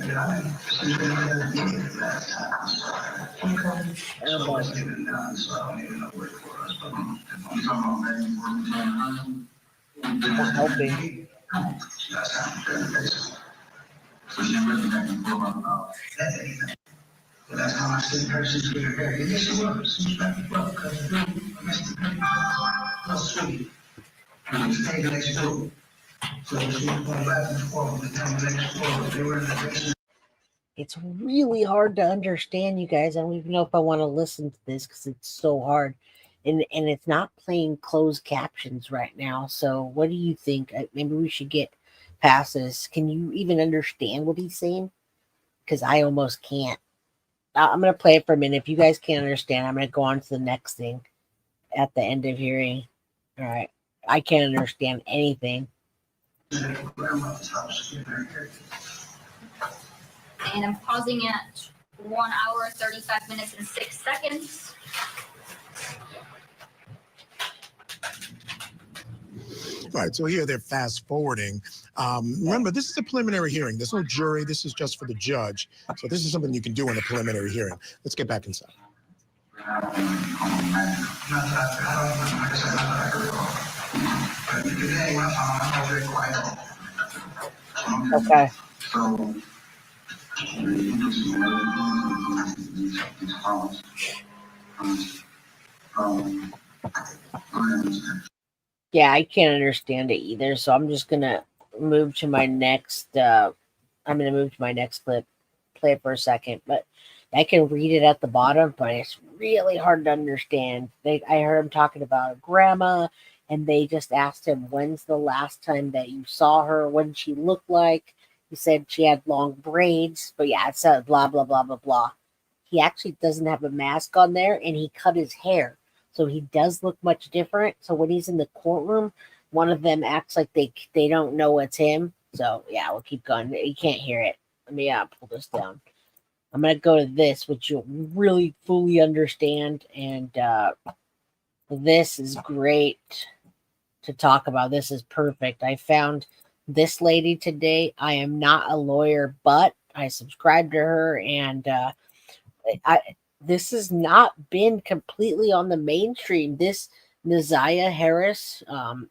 S11: she's been here last time I saw her. Okay. So it's getting done, so I don't even know where it was. But you talking about maybe
S2: Not helping.
S11: that's how I'm basically. So she really making feel about that. But that's how I see her. She's with her hair. Yes, she was. She was back and forth because I missed the baby. No sweet. And we stayed next door. So she was going back and forth with the time next door. They were in the basement.
S2: It's really hard to understand, you guys. I don't even know if I want to listen to this because it's so hard. And it's not playing closed captions right now. So what do you think? Maybe we should get past this. Can you even understand what he's saying? Because I almost can't. I'm going to play it for a minute. If you guys can't understand, I'm going to go on to the next thing at the end of hearing. All right. I can't understand anything.
S12: And I'm pausing at 1 hour, 35 minutes, and 6 seconds.
S10: All right, so here they're fast forwarding. Remember, this is a preliminary hearing. There's no jury. This is just for the judge. So this is something you can do in a preliminary hearing. Let's get back inside.
S2: Okay. Yeah, I can't understand it either. So I'm just going to move to my next. I'm going to move to my next clip. Play it for a second. But I can read it at the bottom, but it's really hard to understand. I heard him talking about a grandma, and they just asked him, when's the last time that you saw her? What did she look like? He said she had long braids, but yeah, it said blah, blah, blah, blah, blah. He actually doesn't have a mask on there, and he cut his hair. So he does look much different. So when he's in the courtroom, one of them acts like they don't know it's him. So yeah, we'll keep going. You can't hear it. Let me pull this down. I'm going to go to this, which you'll really fully understand. And this is great to talk about. This is perfect. I found this lady today. I am not a lawyer, but I subscribe to her. And this has not been completely on the mainstream. This NaZiyah Harris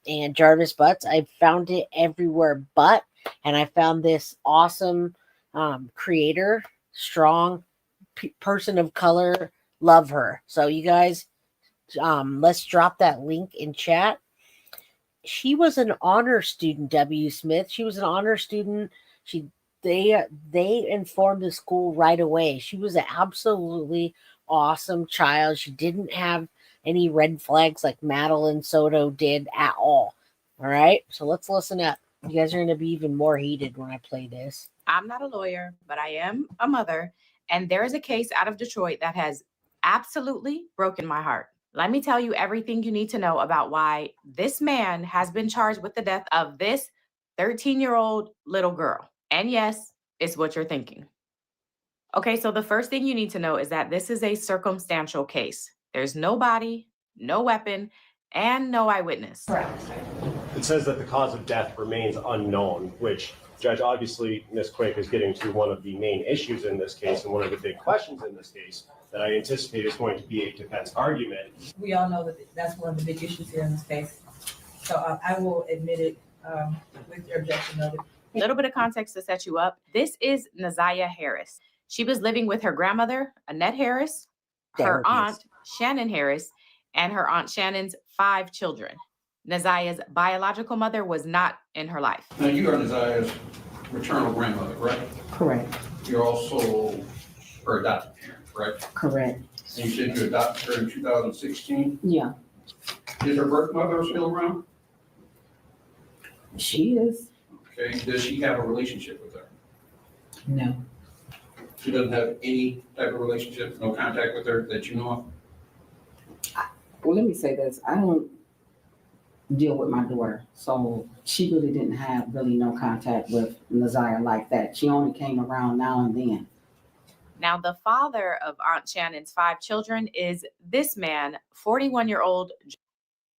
S2: and Jarvis Butts, I found it everywhere but, and I found this awesome creator, strong person of color. Love her. So you guys, let's drop that link in chat. She was an honor student, W. Smith. She was an honor student. They informed the school right away. She was an absolutely awesome child. She didn't have any red flags like Madeline Soto did at all. All right, so let's listen up. You guys are going to be even more heated when I play this.
S13: I'm not a lawyer, but I am a mother, and there is a case out of Detroit that has absolutely broken my heart. Let me tell you everything you need to know about why this man has been charged with the death of this 13-year-old little girl. And yes, it's what you're thinking. Okay, so the first thing you need to know is that this is a circumstantial case. There's no body, no weapon, and no eyewitness.
S14: Correct. It says that the cause of death remains unknown, which, Judge, obviously Ms. Quake is getting to one of the main issues in this case and one of the big questions in this case that I anticipate is going to be a defense argument.
S15: We all know that that's one of the big issues here in this case. So I will admit it with your objection of it.
S13: A little bit of context to set you up. This is NaZiyah Harris. She was living with her grandmother, Annette Harris, her aunt, Shannon Harris, and her aunt Shannon's 5 children. NaZiyah's biological mother was not in her life.
S16: Now, you are NaZiyah's maternal grandmother, right?
S15: Correct.
S16: You're also her adopted parent, correct?
S15: Correct.
S16: And you said you adopted her in 2016?
S15: Yeah.
S16: Is her birth mother still around?
S15: She is.
S16: Okay. Does she have a relationship with her?
S15: No.
S16: She doesn't have any type of relationship, no contact with her that you know of?
S15: Well, let me say this. I don't deal with my daughter, so she really didn't have no contact with NaZiyah like that. She only came around now and then.
S13: Now, the father of Aunt Shannon's 5 children is this man, 41-year-old.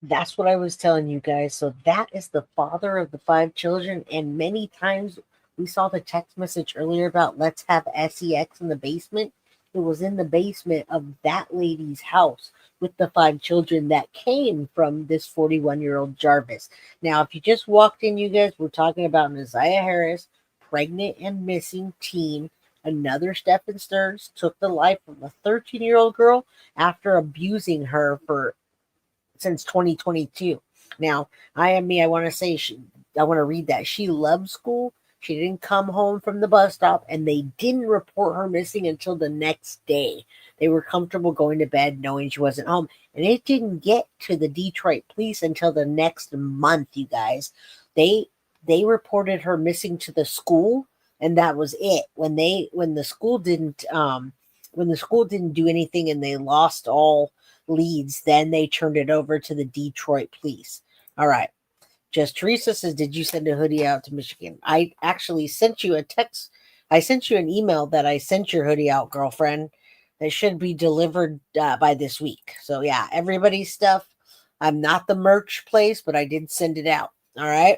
S2: That's what I was telling you guys. So that is the father of the 5 children. And many times we saw the text message earlier about let's have SEX in the basement. It was in the basement of that lady's house with the 5 children that came from this 41-year-old Jarvis. Now, if you just walked in, you guys, we're talking about NaZiyah Harris, pregnant and missing teen. Another Stephan Stearns took the life of a 13-year-old girl after abusing her since 2022. Now, I want to say, I want to read that. She loved school. She didn't come home from the bus stop, and they didn't report her missing until the next day. They were comfortable going to bed knowing she wasn't home. And it didn't get to the Detroit police until the next month, you guys. They reported her missing to the school, and that was it. When the school didn't do anything and they lost all leads, then they turned it over to the Detroit police. All right. Just Teresa says, did you send a hoodie out to Michigan? I actually sent you a text. I sent you an email that I sent your hoodie out, girlfriend. That should be delivered by this week. So yeah, everybody's stuff. I'm not the merch place, but I did send it out. All right.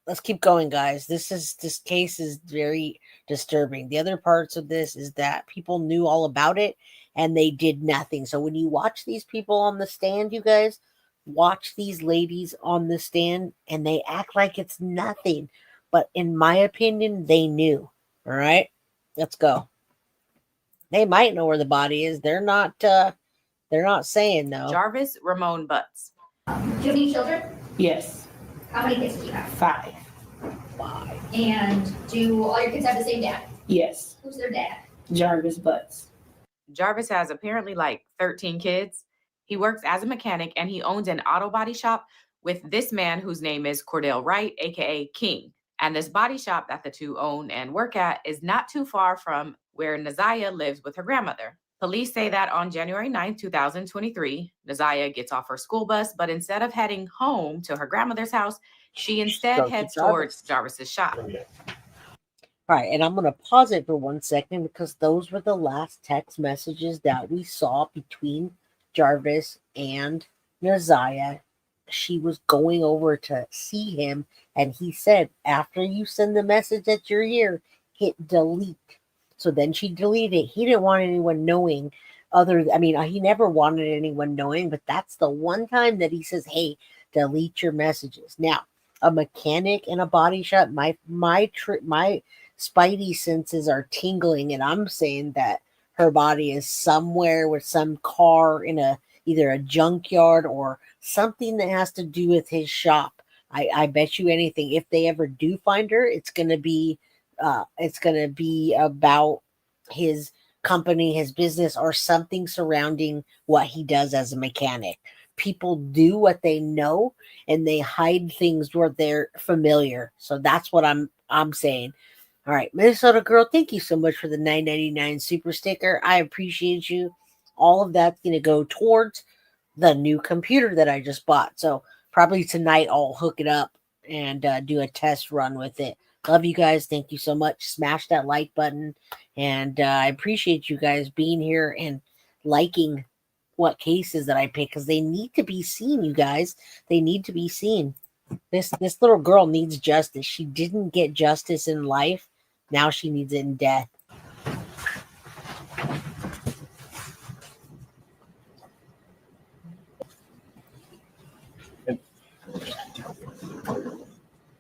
S2: Let's keep going, guys. This case is very disturbing. The other parts of this is that people knew all about it and they did nothing. So when you watch these people on the stand, you guys, watch these ladies on the stand and they act like it's nothing. But in my opinion, they knew. All right, let's go. They might know where the body is. They're not saying no.
S13: Jarvis Ramon Butts.
S12: Do you have any children?
S15: Yes.
S12: How many kids do you have?
S15: 5.
S12: And do all your kids have the same dad?
S15: Yes.
S12: Who's their dad?
S15: Jarvis Butts.
S13: Jarvis has apparently like 13 kids. He works as a mechanic and he owns an auto body shop with this man whose name is Cordell Wright, aka King. And this body shop that the two own and work at is not too far from where NaZiyah lives with her grandmother. Police say that on January 9th, 2023, NaZiyah gets off her school bus, but instead of heading home to her grandmother's house, she instead heads towards Jarvis's shop.
S2: All right, and I'm going to pause it for 1 second because those were the last text messages that we saw between Jarvis and NaZiyah. She was going over to see him, and he said, after you send the message that you're here, hit delete. So then she deleted it. He didn't want anyone knowing he never wanted anyone knowing, but that's the one time that he says, hey, delete your messages. Now, a mechanic in a body shop, my spidey senses are tingling, and I'm saying that her body is somewhere with some car in either a junkyard or something that has to do with his shop. I bet you anything, if they ever do find her, it's gonna be about his company, his business, or something surrounding what he does as a mechanic. People do what they know, and they hide things where they're familiar. So that's what I'm saying. All right, Minnesota girl, thank you so much for the $9.99 super sticker. I appreciate you. All of that's going to go towards the new computer that I just bought. So probably tonight I'll hook it up and do a test run with it. Love you guys. Thank you so much. Smash that like button. And I appreciate you guys being here and liking what cases that I pick, because they need to be seen, you guys. They need to be seen. This little girl needs justice. She didn't get justice in life. Now she needs it in death.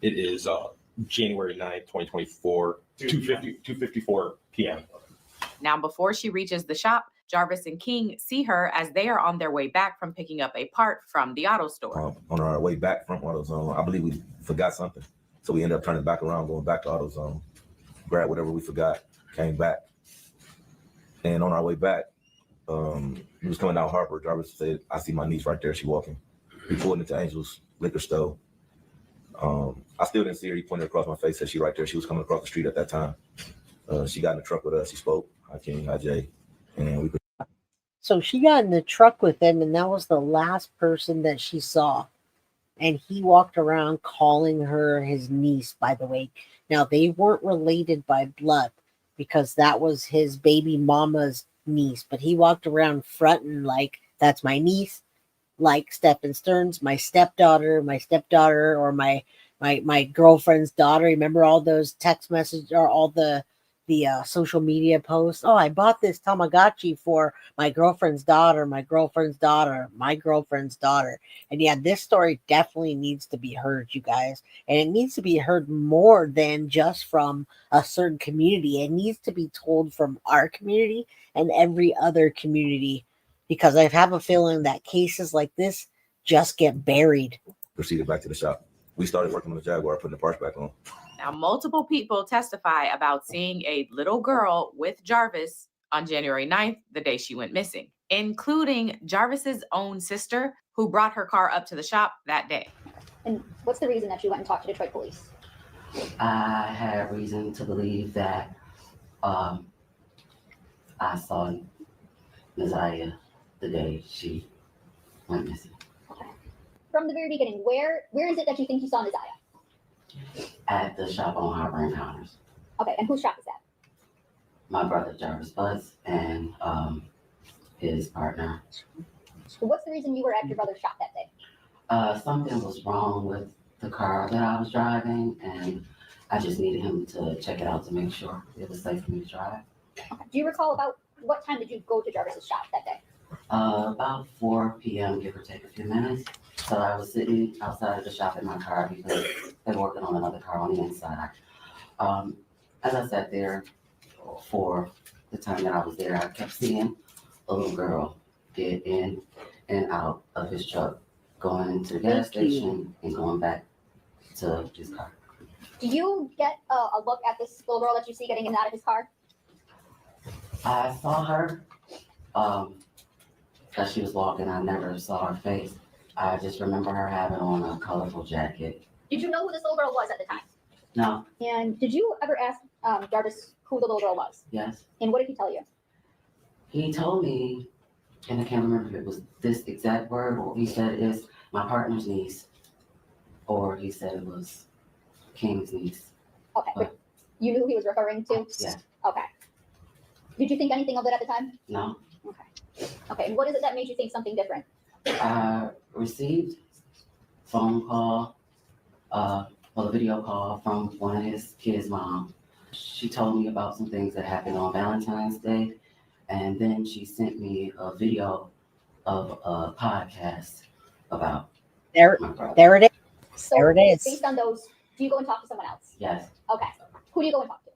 S17: It is January 9th, 2024, 2:54 p.m.
S13: Now, before she reaches the shop, Jarvis and King see her as they are on their way back from picking up a part from the auto store.
S18: On our way back from AutoZone, I believe we forgot something. So we ended up turning back around, going back to AutoZone, grabbed whatever we forgot, came back. And on our way back, we was coming down Harper. Jarvis said, I see my niece right there. She walking. We pulled into Angel's liquor store. I still didn't see her. He pointed across my face, said she right there. She was coming across the street at that time. She got in the truck with us. She spoke. Hi, King. Hi, Jay. And we could.
S2: So she got in the truck with him, and that was the last person that she saw. And he walked around calling her his niece, by the way. Now, they weren't related by blood because that was his baby mama's niece. But he walked around fronting like, that's my niece. Like Stephan Stearns, my stepdaughter, or my girlfriend's daughter. Remember all those text messages or all the social media posts? Oh, I bought this Tamagotchi for my girlfriend's daughter. And yeah, this story definitely needs to be heard, you guys. And it needs to be heard more than just from a certain community. It needs to be told from our community and every other community, because I have a feeling that cases like this just get buried.
S18: Proceeded back to the shop. We started working on the Jaguar, putting the parts back on.
S13: Now, multiple people testify about seeing a little girl with Jarvis on January 9th, the day she went missing, including Jarvis's own sister, who brought her car up to the shop that day.
S12: And what's the reason that you went and talked to Detroit police?
S15: I had reason to believe that I saw NaZiyah the day she went missing.
S12: Okay. From the very beginning, where is it that you think you saw NaZiyah?
S15: At the shop on Harbor Encounters.
S12: Okay, and whose shop is that?
S15: My brother Jarvis Butts and his partner.
S12: What's the reason you were at your brother's shop that day?
S15: Something was wrong with the car that I was driving, and I just needed him to check it out to make sure it was safe for me to drive.
S12: Okay. Do you recall about what time did you go to Jarvis's shop that day?
S15: About 4 p.m., give or take a few minutes. So I was sitting outside of the shop in my car because they were working on another car on the inside. As I sat there for the time that I was there, I kept seeing a little girl get in and out of his truck, going into the gas station and going back to his car.
S12: Do you get a look at this little girl that you see getting in and out of his car?
S15: I saw her as she was walking. I never saw her face. I just remember her having on a colorful jacket.
S12: Did you know who this little girl was at the time?
S15: No.
S12: And did you ever ask Jarvis who the little girl was?
S15: Yes.
S12: And what did he tell you?
S15: He told me, and I can't remember if it was this exact word, or he said it's my partner's niece, or he said it was King's niece.
S12: Okay. But you knew who he was referring to?
S15: Yeah.
S12: Okay. Did you think anything of it at the time?
S15: No.
S12: Okay. Okay. And what is it that made you think something different?
S15: I received phone call, a video call from one of his kids' mom She told me about some things that happened on Valentine's Day, and then she sent me a video of a podcast about
S2: There
S15: my brother.
S2: it is.
S12: So
S2: There it is.
S12: based on those, do you go and talk to someone else?
S15: Yes,
S12: Okay. Who do you go and talk to?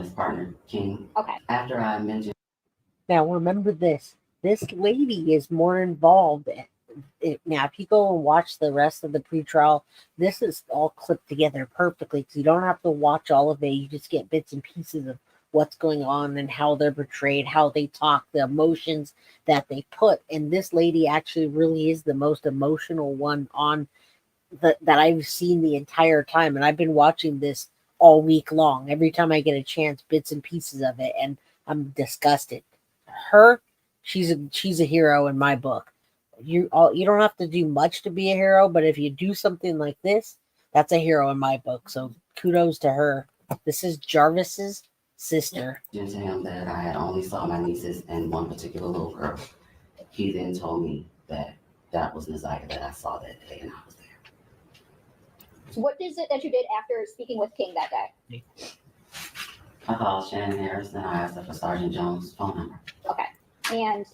S15: his partner, King.
S12: Okay.
S15: After I mentioned.
S2: Now remember this. This lady is more involved. Now, if you go and watch the rest of the pretrial, this is all clipped together perfectly, because you don't have to watch all of it. You just get bits and pieces of what's going on and how they're portrayed, how they talk, the emotions that they put. And this lady actually really is the most emotional one on that I've seen the entire time. And I've been watching this all week long. Every time I get a chance, bits and pieces of it, and I'm disgusted. She's a hero in my book. You don't have to do much to be a hero, but if you do something like this, that's a hero in my book. So kudos to her. This is Jarvis's sister.
S15: To him that I had only saw my nieces and one particular little girl. He then told me that that was NaZiyah that I saw that day, and I was there.
S12: What is it that you did after speaking with King that day?
S15: I called Shannon Harris, and I asked her for Sergeant Jones' phone number.
S12: Okay. And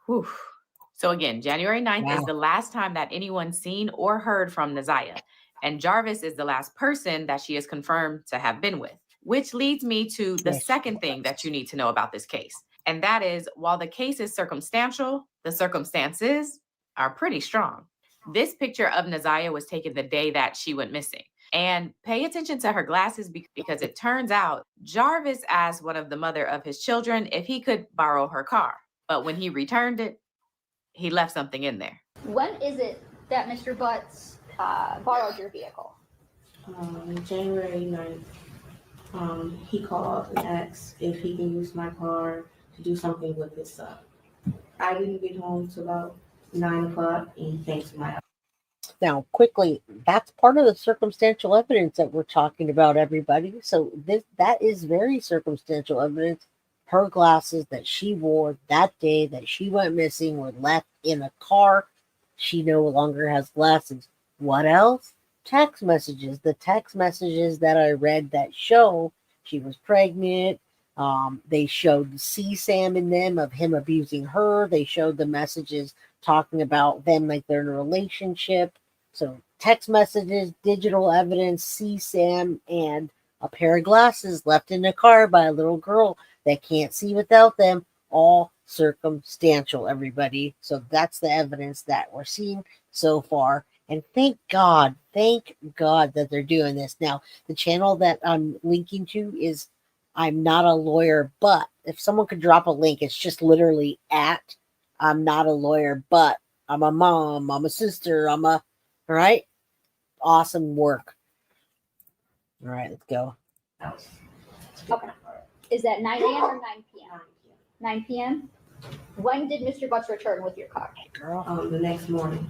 S13: Whew. So again, January 9th is
S2: Wow.
S13: the last time that anyone's seen or heard from NaZiyah. And Jarvis is the last person that she is confirmed to have been with. Which leads me to the second thing that you need to know about this case. And that is, while the case is circumstantial, the circumstances are pretty strong. This picture of NaZiyah was taken the day that she went missing. And pay attention to her glasses, because it turns out Jarvis asked one of the mother of his children if he could borrow her car. But when he returned it, he left something in there.
S12: when is it that Mr. Butts borrowed your vehicle?
S19: January 9th. He called and asked if he can use my car to do something with his son. I didn't get home till about 9 o'clock, and he came to my house.
S2: Now, quickly, that's part of the circumstantial evidence that we're talking about, everybody. So that is very circumstantial evidence. Her glasses that she wore that day that she went missing were left in a car. She no longer has glasses. What else? Text messages. The text messages that I read that show she was pregnant. They showed CSAM in them of him abusing her. They showed the messages talking about them like they're in a relationship. So text messages, digital evidence, CSAM, and a pair of glasses left in the car by a little girl that can't see without them. All circumstantial, everybody. So that's the evidence that we're seeing so far. And thank God that they're doing this. Now, the channel that I'm linking to is I'm Not a Lawyer, But. If someone could drop a link, it's just literally at I'm Not a Lawyer, But. I'm a mom, I'm a sister, all right? Awesome work. All right, let's go.
S12: Okay. Is that 9 a.m. or 9 p.m.? 9 p.m. When did Mr. Butts return with your car?
S2: Girl.
S19: The next morning.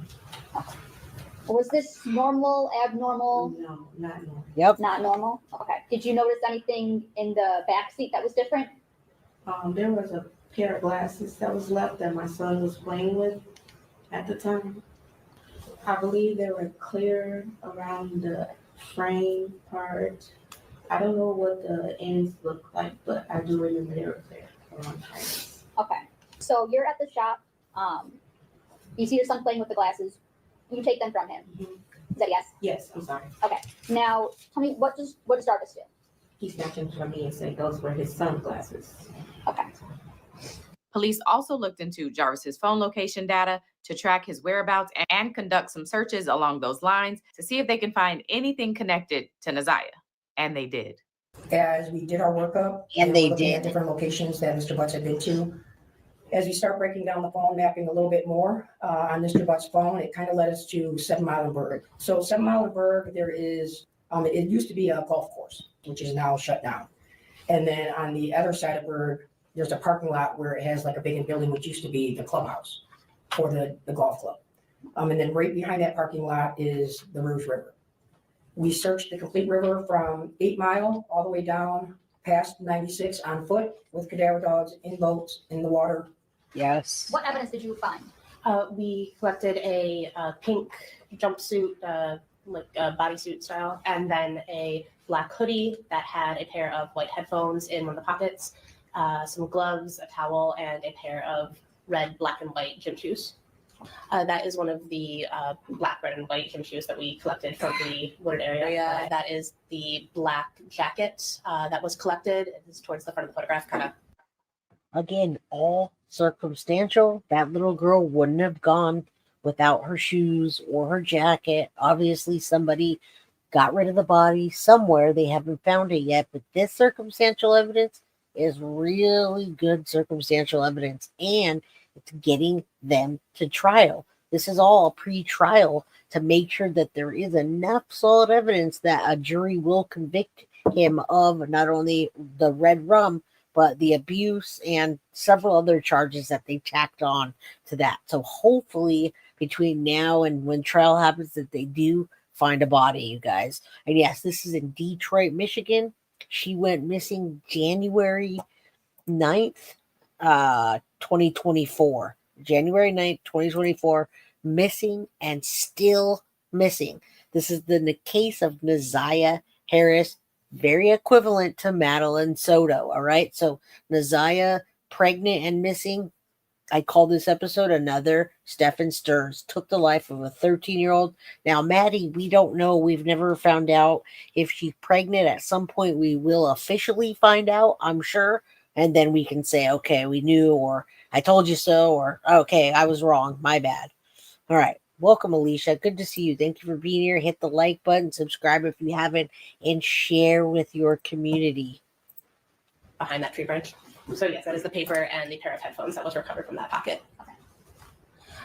S12: Was this normal, abnormal?
S19: No, not normal.
S2: Yep.
S12: Not normal? Okay. Did you notice anything in the back seat that was different?
S19: There was a pair of glasses that was left that my son was playing with at the time. I believe they were clear around the frame part. I don't know what the ends look like, but I do remember they were clear around the frames.
S12: Okay. So you're at the shop. You see your son playing with the glasses. You take them from him.
S19: Mm-hmm.
S12: Is that yes?
S19: Yes, I'm sorry.
S12: Okay. Now tell me, what does Jarvis do?
S19: He snatched them from me and said those were his sunglasses.
S12: Okay.
S13: Police also looked into Jarvis's phone location data to track his whereabouts and conduct some searches along those lines to see if they can find anything connected to NaZiyah. And they did.
S20: As we did our workup,
S2: and they
S20: looking
S2: did
S20: at different locations that Mr. Butts had been to. As we start breaking down the phone mapping a little bit more on Mr. Butts' phone, it kind of led us to 7 Mile and Berg. So 7 Mile and Berg, there is, it used to be a golf course, which is now shut down. And then on the other side of Berg, there's a parking lot where it has like a vacant building, which used to be the clubhouse for the golf club. And then right behind that parking lot is the Rouge River. We searched the complete river from 8 Mile all the way down past 96 on foot with cadaver dogs in boats in the water.
S2: Yes.
S12: What evidence did you find?
S21: We collected a pink jumpsuit, like bodysuit style, and then a black hoodie that had a pair of white headphones in one of the pockets, some gloves, a towel, and a pair of red, black, and white gym shoes. That is one of the black, red, and white gym shoes that we collected from the wooded area. That is the black jacket that was collected. It is towards the front of the photograph, kind of.
S2: Again, all circumstantial. That little girl wouldn't have gone without her shoes or her jacket. Obviously, somebody got rid of the body somewhere. They haven't found it yet, but this circumstantial evidence is really good circumstantial evidence, and it's getting them to trial. This is all pre-trial to make sure that there is enough solid evidence that a jury will convict him of not only the red rum, but the abuse and several other charges that they tacked on to that. So hopefully between now and when trial happens that they do find a body, you guys. And yes, this is in Detroit, Michigan. She went missing January 9th, 2024. January 9th, 2024, missing and still missing. This is the case of NaZiyah Harris, very equivalent to Madeline Soto, all right? So NaZiyah, pregnant and missing. I call this episode another Stephan Stearns took the life of a 13-year-old. Now, Maddie, we don't know. We've never found out if she's pregnant. At some point, we will officially find out, I'm sure. And then we can say, okay, we knew, or I told you so, or okay, I was wrong. My bad. All right. Welcome, Alicia. Good to see you. Thank you for being here. Hit the like button, subscribe if you haven't, and share with your community.
S21: Behind that tree branch. So yes, that is the paper and the pair of headphones that was recovered from that pocket. Okay.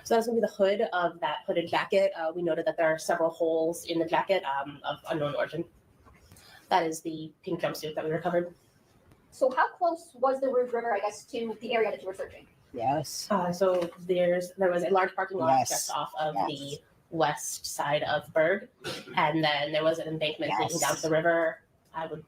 S21: So that's going to be the hood of that hooded jacket. We noted that there are several holes in the jacket of unknown origin. That is the pink jumpsuit that we recovered.
S12: So how close was the Rouge River, I guess, to the area that you were searching?
S2: Yes.
S21: So there was a large parking lot just off of the west side of Berg, and then there was an embankment leading down to the river. I would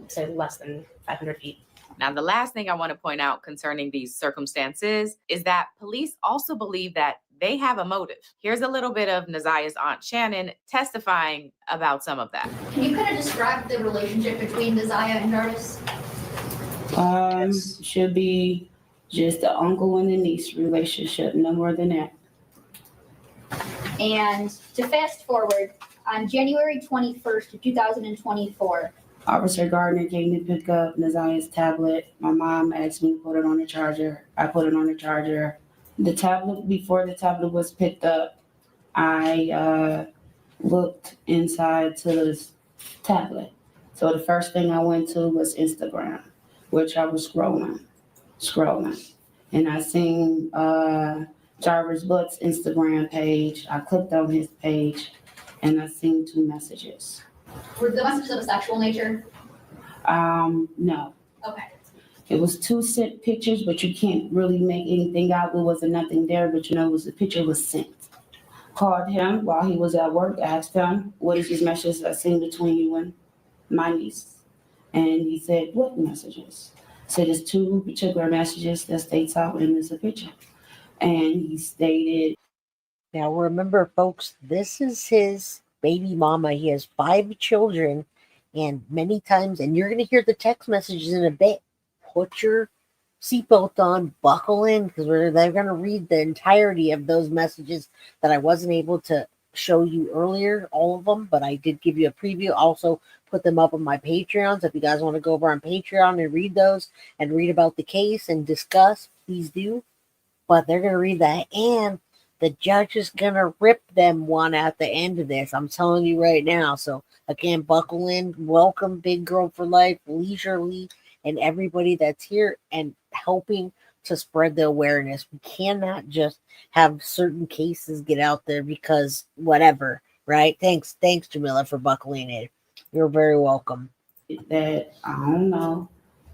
S21: say less than 500 feet.
S13: Now, the last thing I want to point out concerning these circumstances is that police also believe that they have a motive. Here's a little bit of NaZiyah's aunt Shannon testifying about some of that.
S12: Can you kind of describe the relationship between NaZiyah and Jarvis?
S19: Should be just the uncle and the niece relationship, no more than that.
S12: And to fast forward, on January 21st, 2024,
S19: Officer Gardner came to pick up NaZiyah's tablet. My mom asked me to put it on the charger. I put it on the charger. The tablet, before the tablet was picked up, I looked inside to this tablet. So the first thing I went to was Instagram, which I was scrolling. And I seen Jarvis Butts' Instagram page. I clicked on his page and I seen 2 messages.
S12: were the messages of a sexual nature?
S19: No.
S12: Okay.
S19: It was 2 sent pictures, but you can't really make anything out. There wasn't nothing there, but you know, the picture was sent. Called him while he was at work, asked him, what is these messages I seen between you and my niece? And he said, what messages? So there's 2 particular messages that states out in this picture. And he stated.
S2: Now remember, folks, this is his baby mama. He has 5 children, and many times, and you're going to hear the text messages in a bit. Put your seatbelt on, buckle in, because they're going to read the entirety of those messages that I wasn't able to show you earlier, all of them, but I did give you a preview. Also put them up on my Patreon, so if you guys want to go over on Patreon and read those and read about the case and discuss, please do. But they're going to read that, and the judge is going to rip them one at the end of this. I'm telling you right now. So again, buckle in. Welcome, Big Girl for Life, Leisurely, and everybody that's here and helping to spread the awareness. We cannot just have certain cases get out there because whatever, right? Thanks, Jamila, for buckling in. You're very welcome.
S19: That I don't know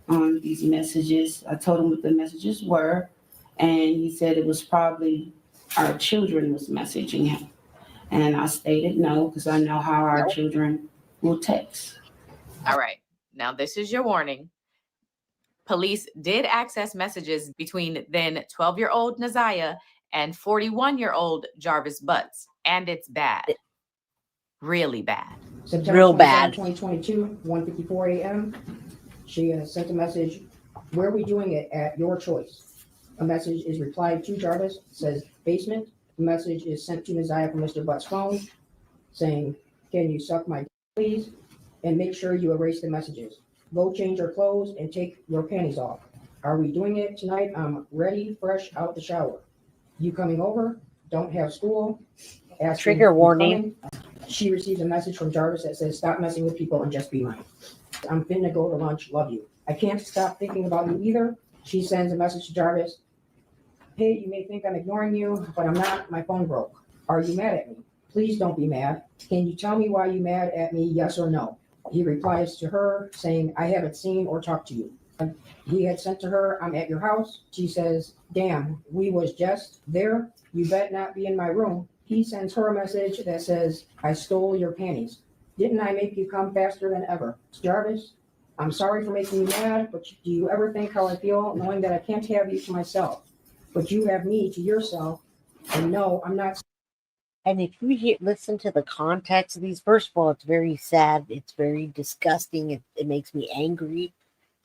S19: on these messages. I told him what the messages were, and he said it was probably our children was messaging him. And I stated no, because I know how our children will text.
S13: All right. Now, this is your warning. Police did access messages between then 12-year-old NaZiyah and 41-year-old Jarvis Butts. And it's bad. Really bad.
S20: September
S2: Real
S20: 27,
S2: bad.
S20: 2022, 1:54 a.m. She has sent a message, where are we doing it at your choice? A message is replied to Jarvis, says basement. The message is sent to NaZiyah from Mr. Butts' phone saying, can you suck my dick, please? And make sure you erase the messages. Go change your clothes and take your panties off. Are we doing it tonight? I'm ready, fresh out the shower. You coming over? Don't have school. Asking,
S2: Trigger
S20: "You
S2: warning."
S20: coming?" She receives a message from Jarvis that says, stop messing with people and just be mine. I'm finna go to lunch. Love you. I can't stop thinking about you either. She sends a message to Jarvis. Hey, you may think I'm ignoring you, but I'm not. My phone broke. Are you mad at me? Please don't be mad. Can you tell me why you mad at me, yes or no? He replies to her saying, I haven't seen or talked to you. He had sent to her, I'm at your house. She says, damn, we was just there. You bet not be in my room. He sends her a message that says, I stole your panties. Didn't I make you come faster than ever? Jarvis, I'm sorry for making you mad, but do you ever think how I feel knowing that I can't have you to myself, but you have me to yourself? And no, I'm not.
S2: And if you listen to the context of these, first of all, it's very sad. It's very disgusting. It makes me angry.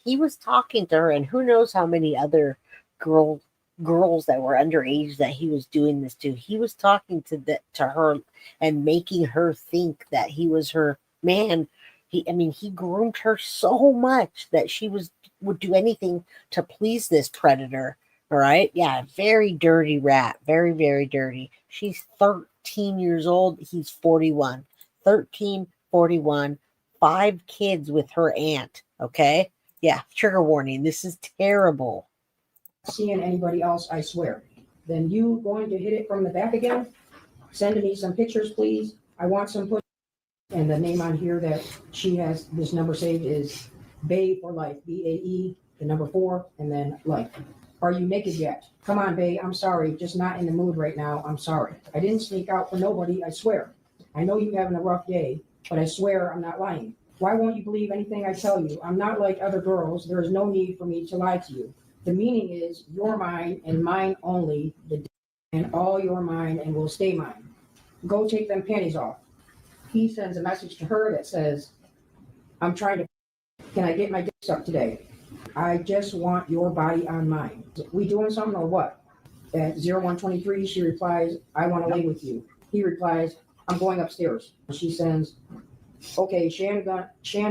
S2: He was talking to her, and who knows how many other girls that were underage that he was doing this to. He was talking to her and making her think that he was her man. He groomed her so much that she would do anything to please this predator. All right. Yeah. Very dirty rat. Very, very dirty. She's 13 years old. He's 41. 13, 41, 5 kids with her aunt. Okay. Yeah. Trigger warning. This is terrible.
S20: Seeing anybody else, I swear. Then you going to hit it from the back again? Send me some pictures, please. I want some push. And the name on here that she has this number saved is Bae for Life. BAE, the number 4, and then life. Are you naked yet? Come on, Bae. I'm sorry. Just not in the mood right now. I'm sorry. I didn't sneak out for nobody. I swear. I know you're having a rough day, but I swear I'm not lying. Why won't you believe anything I tell you? I'm not like other girls. There is no need for me to lie to you. The meaning is you're mine and mine only, and all you're mine and will stay mine. Go take them panties off. He sends a message to her that says, I'm trying to, can I get my dick sucked today? I just want your body on mine. We doing something or what? At 0123, she replies, I want to lay with you. He replies, I'm going upstairs. She sends, okay, Shan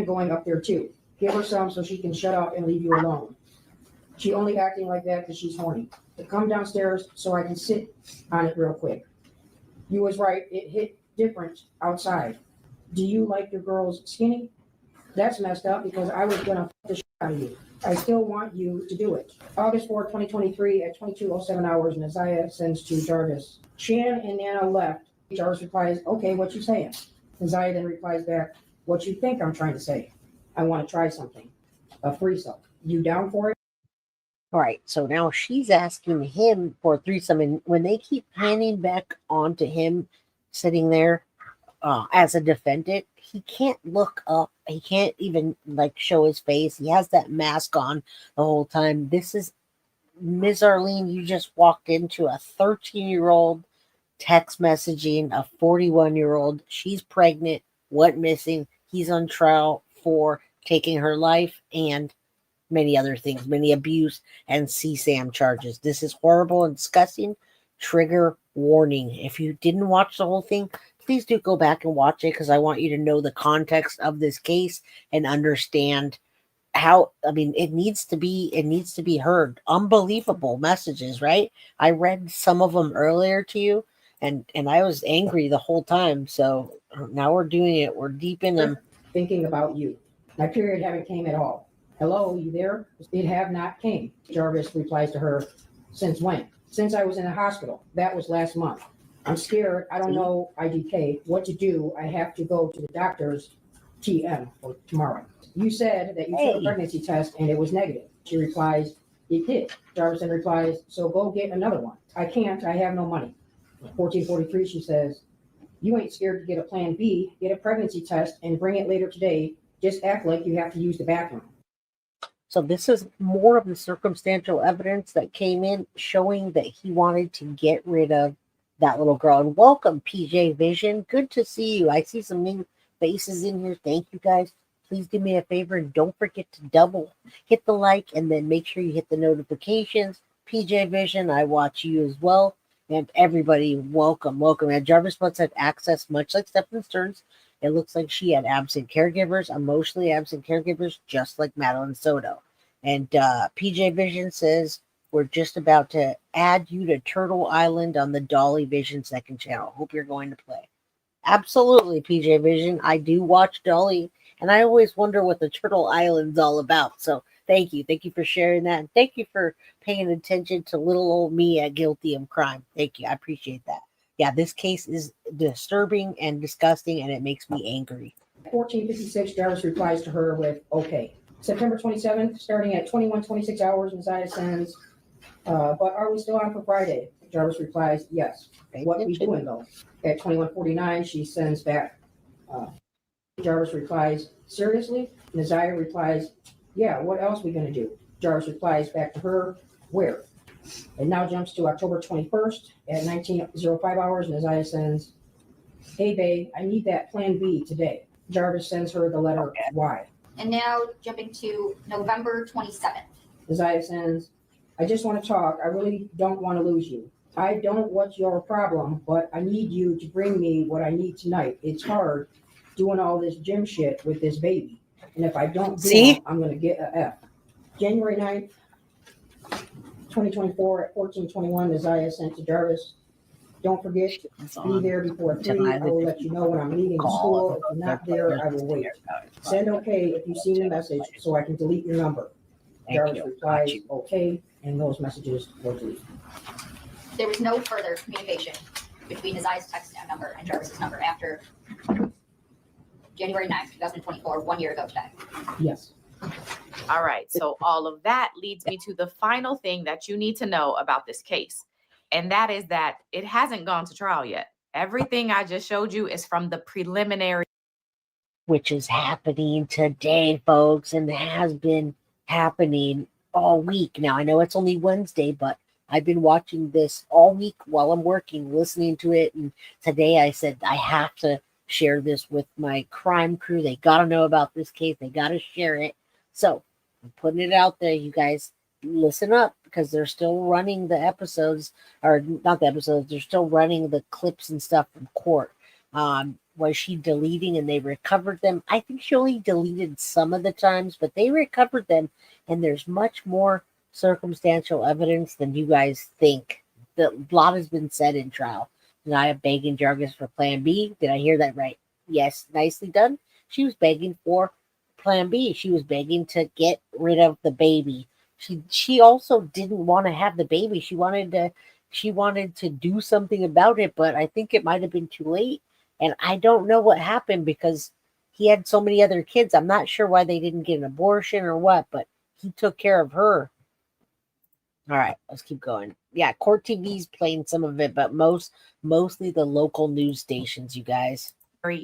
S20: going up there too. Give her some so she can shut up and leave you alone. She only acting like that because she's horny. To come downstairs so I can sit on it real quick. You was right. It hit different outside. Do you like your girls skinny? That's messed up because I was going to fuck the shit out of you. I still want you to do it. August 4, 2023 at 22:07 hours, NaZiyah sends to Jarvis. Shan and Nana left. Jarvis replies, okay, what you saying? NaZiyah then replies back, what you think I'm trying to say? I want to try something. A threesome. You down for it?
S2: All right, so now she's asking him for a threesome, and when they keep panning back onto him sitting there as a defendant, he can't look up. He can't even show his face. He has that mask on the whole time. This is Ms. Arlene. You just walked into a 13-year-old text messaging a 41-year-old. She's pregnant, went missing. He's on trial for taking her life and many other things, many abuse and CSAM charges. This is horrible and disgusting. Trigger warning. If you didn't watch the whole thing, please do go back and watch it because I want you to know the context of this case and understand how, it needs to be heard. Unbelievable messages, right? I read some of them earlier to you and I was angry the whole time. So now we're doing it. We're deep in them.
S20: Thinking about you. My period haven't came at all. Hello, you there? It have not came. Jarvis replies to her, since when? Since I was in the hospital. That was last month. I'm scared. I don't know IDK what to do. I have to go to the doctor's TM for tomorrow. You said that you took a pregnancy test and it was negative. She replies, it did. Jarvis then replies, so go get another one. I can't. I have no money. 1443, she says, you ain't scared to get a plan B. Get a pregnancy test and bring it later today. Just act like you have to use the bathroom.
S2: So this is more of the circumstantial evidence that came in showing that he wanted to get rid of that little girl. And welcome, PJ Vision. Good to see you. I see some new faces in here. Thank you, guys. Please do me a favor and don't forget to double hit the like and then make sure you hit the notifications. PJ Vision, I watch you as well. And everybody, welcome. And Jarvis Butts had access, much like Stephan Stearns. It looks like she had absent caregivers, emotionally absent caregivers, just like Madeline Soto. And PJ Vision says, we're just about to add you to Turtle Island on the Dolly Vision second channel. Hope you're going to play. Absolutely, PJ Vision. I do watch Dolly, and I always wonder what the Turtle Island's all about. So thank you. Thank you for sharing that. And thank you for paying attention to little old me at Guilty of Crime. Thank you. I appreciate that. Yeah, this case is disturbing and disgusting, and it makes me angry.
S20: 14:56, Jarvis replies to her with, okay. September 27th, starting at 21:26 hours, NaZiyah sends, but are we still on for Friday? Jarvis replies, yes. What we doing though? At 21:49, she sends back. Jarvis replies, seriously? NaZiyah replies, yeah, what else we gonna do? Jarvis replies back to her, where? It now jumps to October 21st at 19:05 hours. NaZiyah sends, hey babe, I need that plan B today. Jarvis sends her the letter Y.
S12: And now jumping to November 27th.
S20: NaZiyah sends, I just want to talk. I really don't want to lose you. I don't what's your problem, but I need you to bring me what I need tonight. It's hard doing all this gym shit with this baby. And if I don't do it, I'm going to get a F. January 9th, 2024 at 14:21, NaZiyah sent to Jarvis, don't forget, be there before 3. I will let you know when I'm leaving the school. If you're not there, I will wait. Send okay if you see the message so I can delete your number. Jarvis replies, okay, and those messages were deleted.
S12: There was no further communication between NaZiyah's text number and Jarvis's number after January 9th, 2024, 1 year ago today.
S20: Yes.
S13: All right. So all of that leads me to the final thing that you need to know about this case. And that is that it hasn't gone to trial yet. Everything I just showed you is from the preliminary.
S2: Which is happening today, folks, and has been happening all week. Now, I know it's only Wednesday, but I've been watching this all week while I'm working, listening to it. And today I said, I have to share this with my crime crew. They got to know about this case. They got to share it. So I'm putting it out there. You guys listen up because they're still running the episodes, or not the episodes. They're still running the clips and stuff from court. Was she deleting and they recovered them? I think she only deleted some of the times, but they recovered them. And there's much more circumstantial evidence than you guys think. A lot has been said in trial. NaZiyah begging Jarvis for plan B. Did I hear that right? Yes, nicely done. She was begging for plan B. She was begging to get rid of the baby. She also didn't want to have the baby. She wanted to do something about it, but I think it might have been too late. And I don't know what happened because he had so many other kids. I'm not sure why they didn't get an abortion or what, but he took care of her. All right, let's keep going. Yeah, Court TV's playing some of it, but mostly the local news stations, you guys.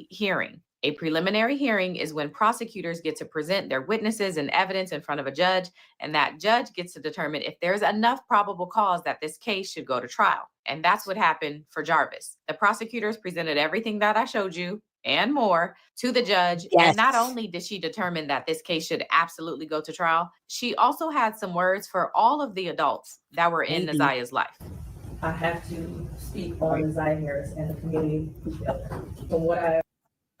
S13: Hearing. A preliminary hearing is when prosecutors get to present their witnesses and evidence in front of a judge, and that judge gets to determine if there's enough probable cause that this case should go to trial. And that's what happened for Jarvis. The prosecutors presented everything that I showed you and more to the judge.
S2: Yes.
S13: And not only did she determine that this case should absolutely go to trial, she also had some words for all of the adults that were in NaZiyah's life.
S1: I have to speak on NaZiyah Harris and the community from what I.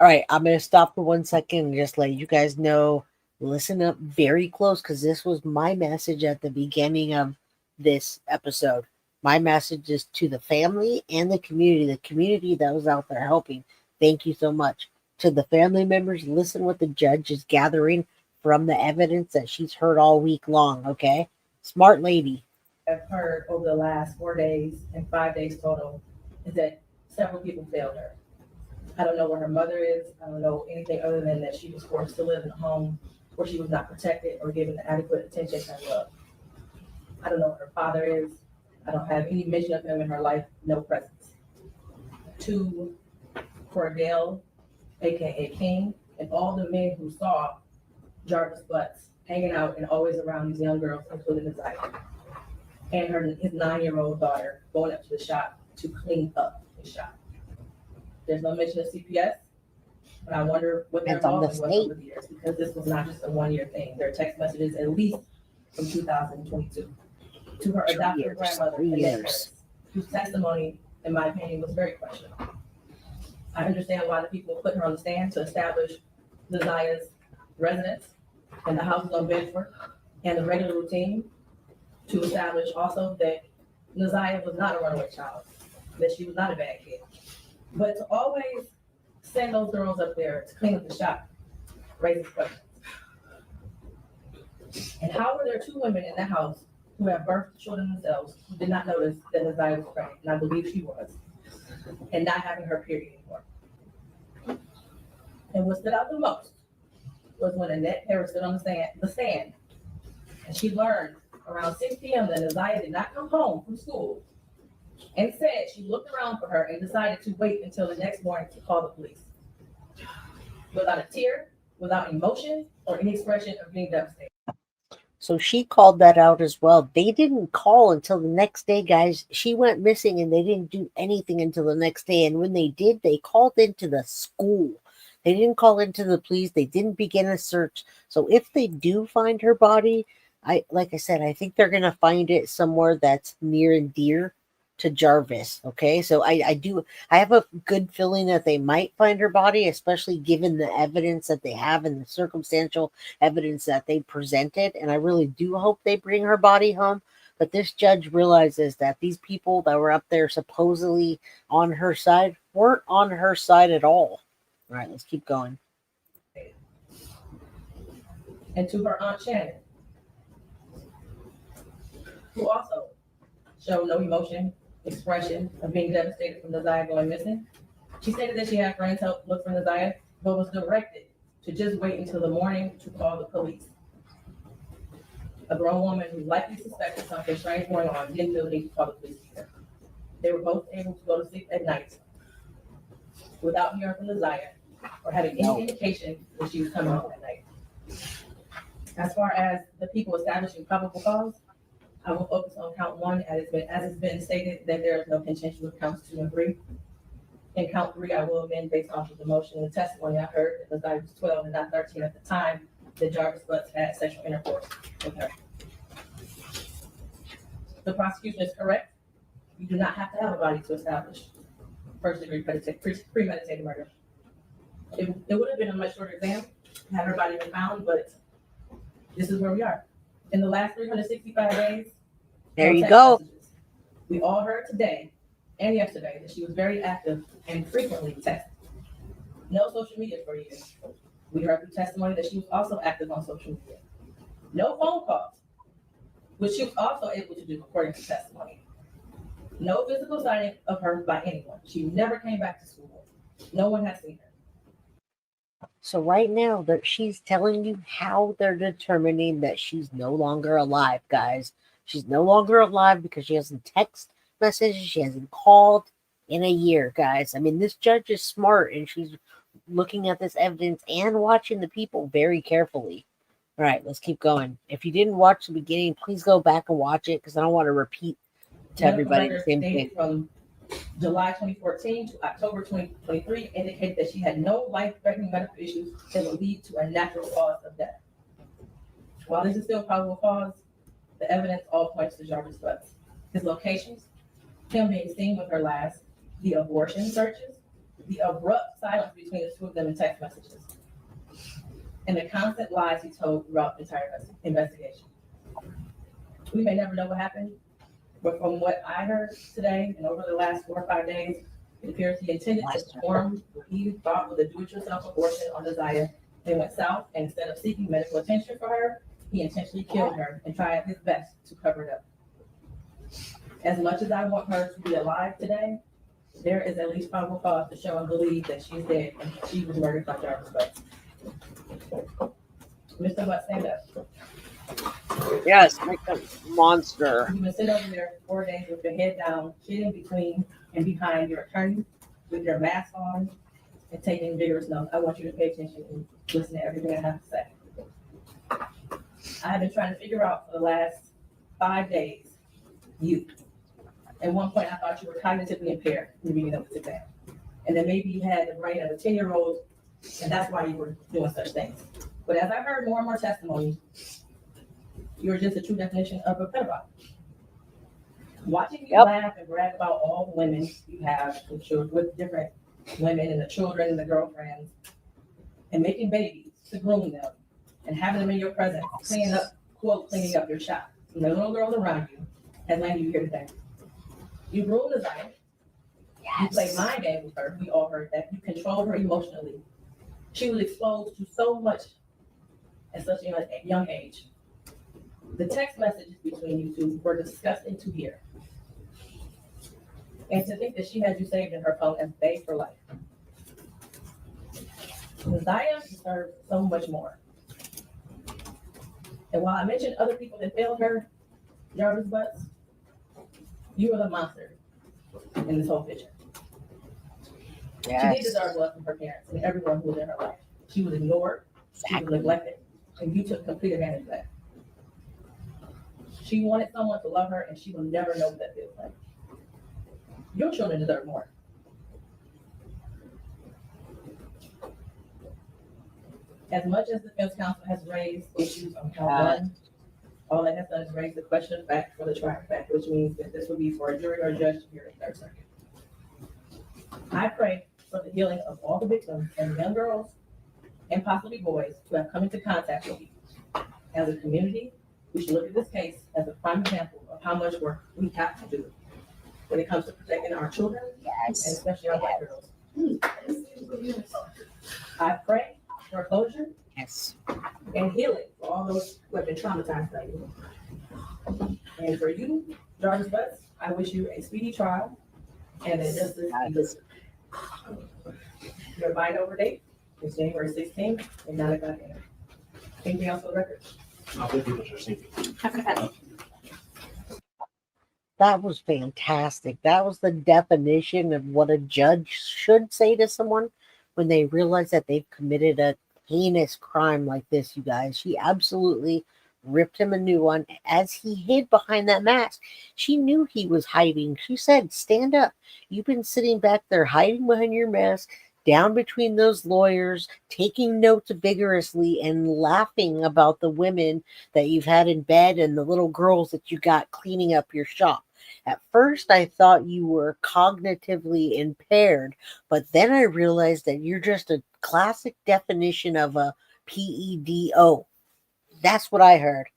S2: All right, I'm going to stop for 1 second and just let you guys know, listen up very close because this was my message at the beginning of this episode. My message is to the family and the community that was out there helping. Thank you so much. To the family members, listen what the judge is gathering from the evidence that she's heard all week long, okay? Smart lady.
S1: I've heard over the last 4 days and 5 days total is that several people failed her. I don't know where her mother is. I don't know anything other than that she was forced to live in a home where she was not protected or given the adequate attention and love. I don't know where her father is. I don't have any mention of him in her life, no presence. To Cordell, aka King, and all the men who saw Jarvis Butts hanging out and always around these young girls, including NaZiyah, and his 9-year-old daughter going up to the shop to clean up his shop. There's no mention of CPS, but I wonder what their
S2: Depends on the
S1: involvement was over the years, because this was not just a one-year thing. There are text messages at least from 2022 to her adoptive grandmother,
S2: 3
S1: Annette
S2: years.
S1: Harris, whose testimony, in my opinion, was very questionable. I understand why the people put her on the stand to establish NaZiyah's residence and the houses on Bedford and the regular routine, to establish also that NaZiyah was not a runaway child, that she was not a bad kid. But to always send those girls up there to clean up the shop raises questions. And how were there 2 women in that house who have birthed children themselves who did not notice that NaZiyah was pregnant, and I believe she was, and not having her period anymore? And what stood out the most was when Annette Harris stood on the stand, and she learned around 6 p.m. that NaZiyah did not come home from school, and said she looked around for her and decided to wait until the next morning to call the police. Without a tear, without emotion, or any expression of being devastated.
S2: So she called that out as well. They didn't call until the next day, guys. She went missing and they didn't do anything until the next day. And when they did, they called into the school. They didn't call into the police. They didn't begin a search. So if they do find her body, like I said, I think they're going to find it somewhere that's near and dear to Jarvis. Okay. So I have a good feeling that they might find her body, especially given the evidence that they have and the circumstantial evidence that they presented. And I really do hope they bring her body home. But this judge realizes that these people that were up there supposedly on her side weren't on her side at all. All right, let's keep going.
S1: And to her Aunt Shannon, who also showed no emotion, expression of being devastated from NaZiyah going missing. She stated that she had friends help look for NaZiyah, but was directed to just wait until the morning to call the police. A grown woman who likely suspected something strange going on didn't feel the need to call the police either. They were both able to go to sleep at night without hearing from NaZiyah or having any indication that she was coming home at night. As far as the people establishing probable cause, I will focus on count 1 as it's been stated that there is no contention with counts 2 and 3. In count 3, I will amend based off of the motion and the testimony I heard that NaZiyah was 12 and not 13 at the time that Jarvis Butts had sexual intercourse with her. The prosecution is correct. You do not have to have a body to establish first-degree premeditated murder. It would have been a much shorter exam had her body been found, but this is where we are. In the last 365 days,
S2: there you go.
S1: Messages. We all heard today and yesterday that she was very active and frequently texting. No social media for years. We heard through testimony that she was also active on social media. No phone calls, which she was also able to do according to testimony. No physical sighting of her by anyone. She never came back to school. No one has seen her.
S2: So right now that she's telling you how they're determining that she's no longer alive, guys. She's no longer alive because she hasn't text messaged, she hasn't called in a year, guys. I mean, this judge is smart and she's looking at this evidence and watching the people very carefully. All right, let's keep going. If you didn't watch the beginning, please go back and watch it because I don't want to repeat to everybody the same thing.
S1: From July 2014 to October 2023 indicated that she had no life-threatening medical issues that would lead to a natural cause of death. While this is still probable cause, the evidence all points to Jarvis Butts. His locations, him being seen with her last, the abortion searches, the abrupt silence between the 2 of them in text messages, and the constant lies he told throughout the entire investigation. We may never know what happened, but from what I heard today and over the last 4 or 5 days, it appears he intended to perform what he thought was a do-it-yourself abortion on NaZiyah. They went south, and instead of seeking medical attention for her, he intentionally killed her and tried his best to cover it up. As much as I want her to be alive today, there is at least probable cause to show and believe that she's dead and she was murdered by Jarvis Butts. Mr. Butts, stand up.
S2: Yes, like a monster.
S1: You've been sitting over there for 4 days with your head down, sitting between and behind your attorney with your mask on and taking vigorous notes. I want you to pay attention and listen to everything I have to say. I have been trying to figure out for the last 5 days, you. At one point, I thought you were cognitively impaired in reading up to that. And then maybe you had the brain of a 10-year-old, and that's why you were doing such things. But as I heard more and more testimony, you're just a true definition of a pedophile. Watching you laugh and brag about all the women you have with different women and the children and the girlfriends, and making babies to groom them, and having them in your presence, cleaning up your shop. And the little girls around you has landed you here today. You groomed NaZiyah. You played mind games with her. We all heard that. You controlled her emotionally. She was exposed to so much at such a young age. The text messages between you two were disgusting to hear. And to think that she had you saved in her phone as babe for life. NaZiyah deserves so much more. And while I mentioned other people that failed her, Jarvis Butts, you are the monster in this whole picture. She did deserve love from her parents and everyone who was in her life. She was ignored, she was neglected, and you took complete advantage of that. She wanted someone to love her, and she will never know what that feels like. Your children deserve more. As much as the defense counsel has raised issues on count one, all that has done is raise the question of fact for the trial fact, which means that this would be for a jury or a judge to hear in Third Circuit. I pray for the healing of all the victims and young girls and possibly boys who have come into contact with you. As a community, we should look at this case as a prime example of how much work we have to do when it comes to protecting our children, and especially our black girls. I pray for closure and healing for all those who have been traumatized by you. And for you, Jarvis Butts, I wish you a speedy trial and that justice be delivered. Your bind over date is January 16th at 9 o'clock a.m. Anything else for the record?
S2: That was fantastic. That was the definition of what a judge should say to someone when they realize that they've committed a heinous crime like this, you guys. She absolutely ripped him a new one as he hid behind that mask. She knew he was hiding. She said, stand up. You've been sitting back there hiding behind your mask, down between those lawyers, taking notes vigorously and laughing about the women that you've had in bed and the little girls that you got cleaning up your shop. At first, I thought you were cognitively impaired, but then I realized that you're just a classic definition of a PEDO. That's what I heard.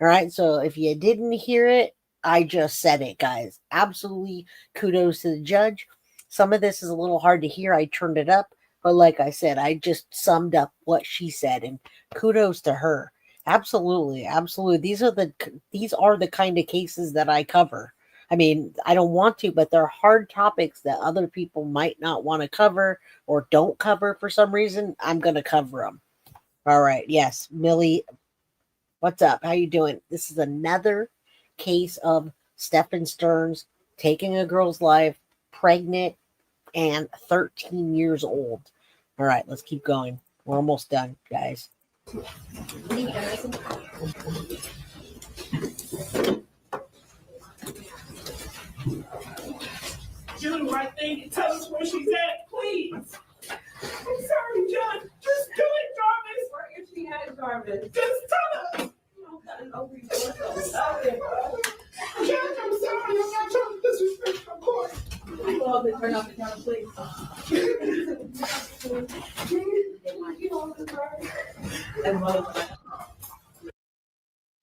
S2: All right. So if you didn't hear it, I just said it, guys. Absolutely kudos to the judge. Some of this is a little hard to hear. I turned it up. But like I said, I just summed up what she said, and kudos to her. Absolutely. Absolutely. These are the kind of cases that I cover. I mean, I don't want to, but they're hard topics that other people might not want to cover or don't cover for some reason. I'm going to cover them. All right. Yes. Millie, what's up? How you doing? This is another case of Stephan Stearns taking a girl's life, pregnant, and 13 years old. All right, let's keep going. We're almost done, guys.
S5: Do the right thing and tell us where she's at, please. I'm sorry, John. Just do it, Jarvis. Where is she at, Jarvis? Just tell us. Judge, I'm sorry. I'm not trying to disrespect your court.
S1: Turn off the camera, please.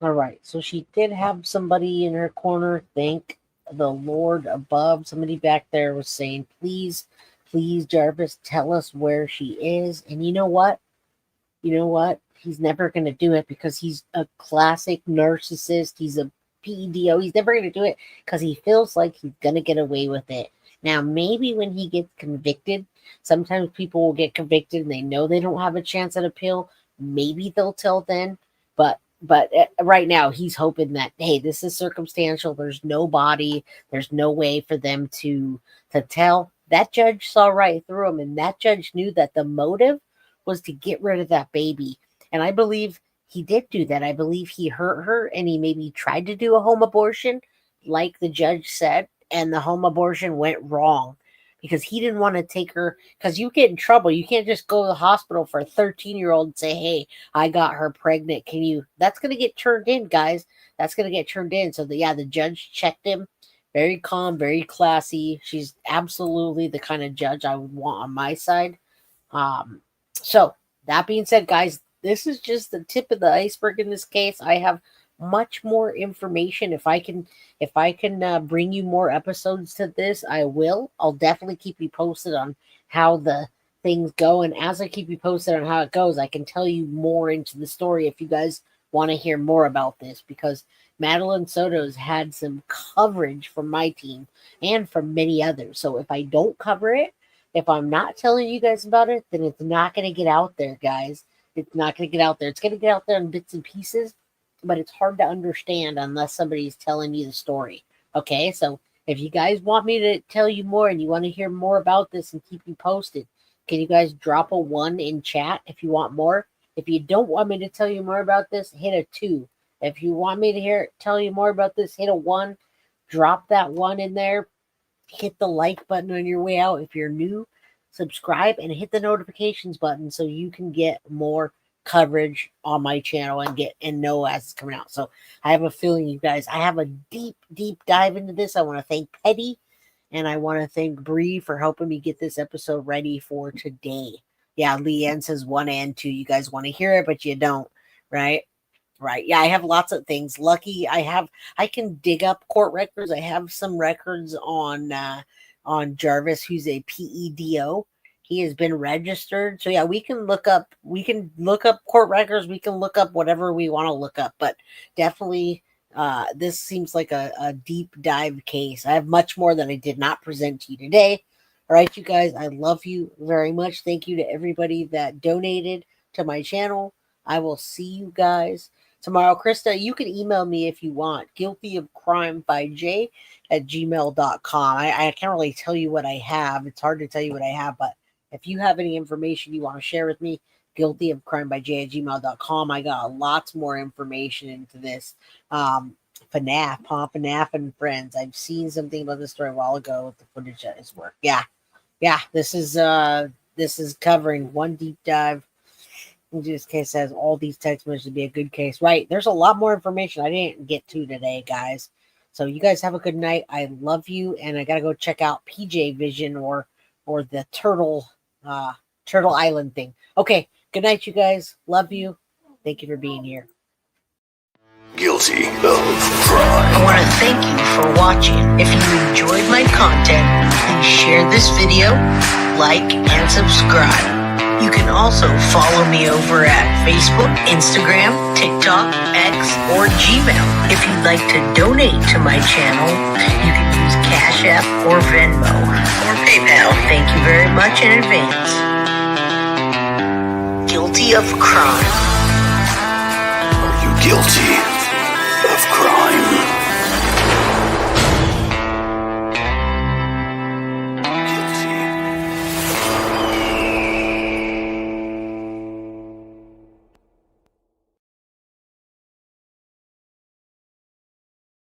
S2: All right, so she did have somebody in her corner. Thank the Lord above. Somebody back there was saying, please, Jarvis, tell us where she is. And you know what? He's never going to do it because he's a classic narcissist. He's a PEDO. He's never going to do it because he feels like he's going to get away with it. Now, maybe when he gets convicted, sometimes people will get convicted and they know they don't have a chance at appeal. Maybe they'll tell then. But right now, he's hoping that, hey, this is circumstantial. There's no body. There's no way for them to tell. That judge saw right through him, and that judge knew that the motive was to get rid of that baby. And I believe he did do that. I believe he hurt her and he maybe tried to do a home abortion, like the judge said, and the home abortion went wrong because he didn't want to take her, because you get in trouble. You can't just go to the hospital for a 13-year-old and say, hey, I got her pregnant. Can you? That's going to get turned in, guys. That's going to get turned in. So, the judge checked him. Very calm, very classy. She's absolutely the kind of judge I would want on my side. So, that being said, guys, this is just the tip of the iceberg in this case. I have much more information. If I can bring you more episodes to this, I will. I'll definitely keep you posted on how the things go. And as I keep you posted on how it goes, I can tell you more into the story if you guys want to hear more about this, because Madeline Soto's had some coverage from my team and from many others. So if I don't cover it, if I'm not telling you guys about it, then it's not going to get out there, guys. It's not going to get out there. It's going to get out there in bits and pieces, but it's hard to understand unless somebody's telling you the story. Okay, so if you guys want me to tell you more and you want to hear more about this and keep you posted, can you guys drop a 1 in chat if you want more? If you don't want me to tell you more about this, hit a 2. If you want me to tell you more about this, hit a 1. Drop that 1 in there. Hit the like button on your way out if you're new. Subscribe and hit the notifications button so you can get more coverage on my channel and know as it's coming out. So I have a feeling, you guys, I have a deep dive into this. I want to thank Petty and I want to thank Bree for helping me get this episode ready for today. Yeah, Leanne says 1 and 2. You guys want to hear it, but you don't, right? Right. Yeah, I have lots of things. Lucky I can dig up court records. I have some records on Jarvis, who's a PEDO. He has been registered. So yeah, we can look up court records. We can look up whatever we want to look up, but definitely this seems like a deep dive case. I have much more that I did not present to you today. All right, you guys, I love you very much. Thank you to everybody that donated to my channel. I will see you guys tomorrow. Krista, you can email me if you want. guiltyofcrimebyj@gmail.com. I can't really tell you what I have. It's hard to tell you what I have, but if you have any information you want to share with me, guiltyofcrimebyj@gmail.com. I got lots more information into this. FNAF and Friends. I've seen something about this story a while ago with the footage that is work. Yeah. This is covering one deep dive. This case has all these text messages to be a good case. Right. There's a lot more information I didn't get to today, guys. So you guys have a good night. I love you. And I got to go check out PJ Vision or the Turtle Island thing. Okay. Good night, you guys. Love you. Thank you for being here.
S4: Guilty of crime.
S2: I want to thank you for watching. If you enjoyed my content, please share this video, like, and subscribe. You can also follow me over at Facebook, Instagram, TikTok, X, or Gmail. If you'd like to donate to my channel, you can use Cash App or Venmo or PayPal. Thank you very much in advance. Guilty of crime.
S4: Are you guilty of crime?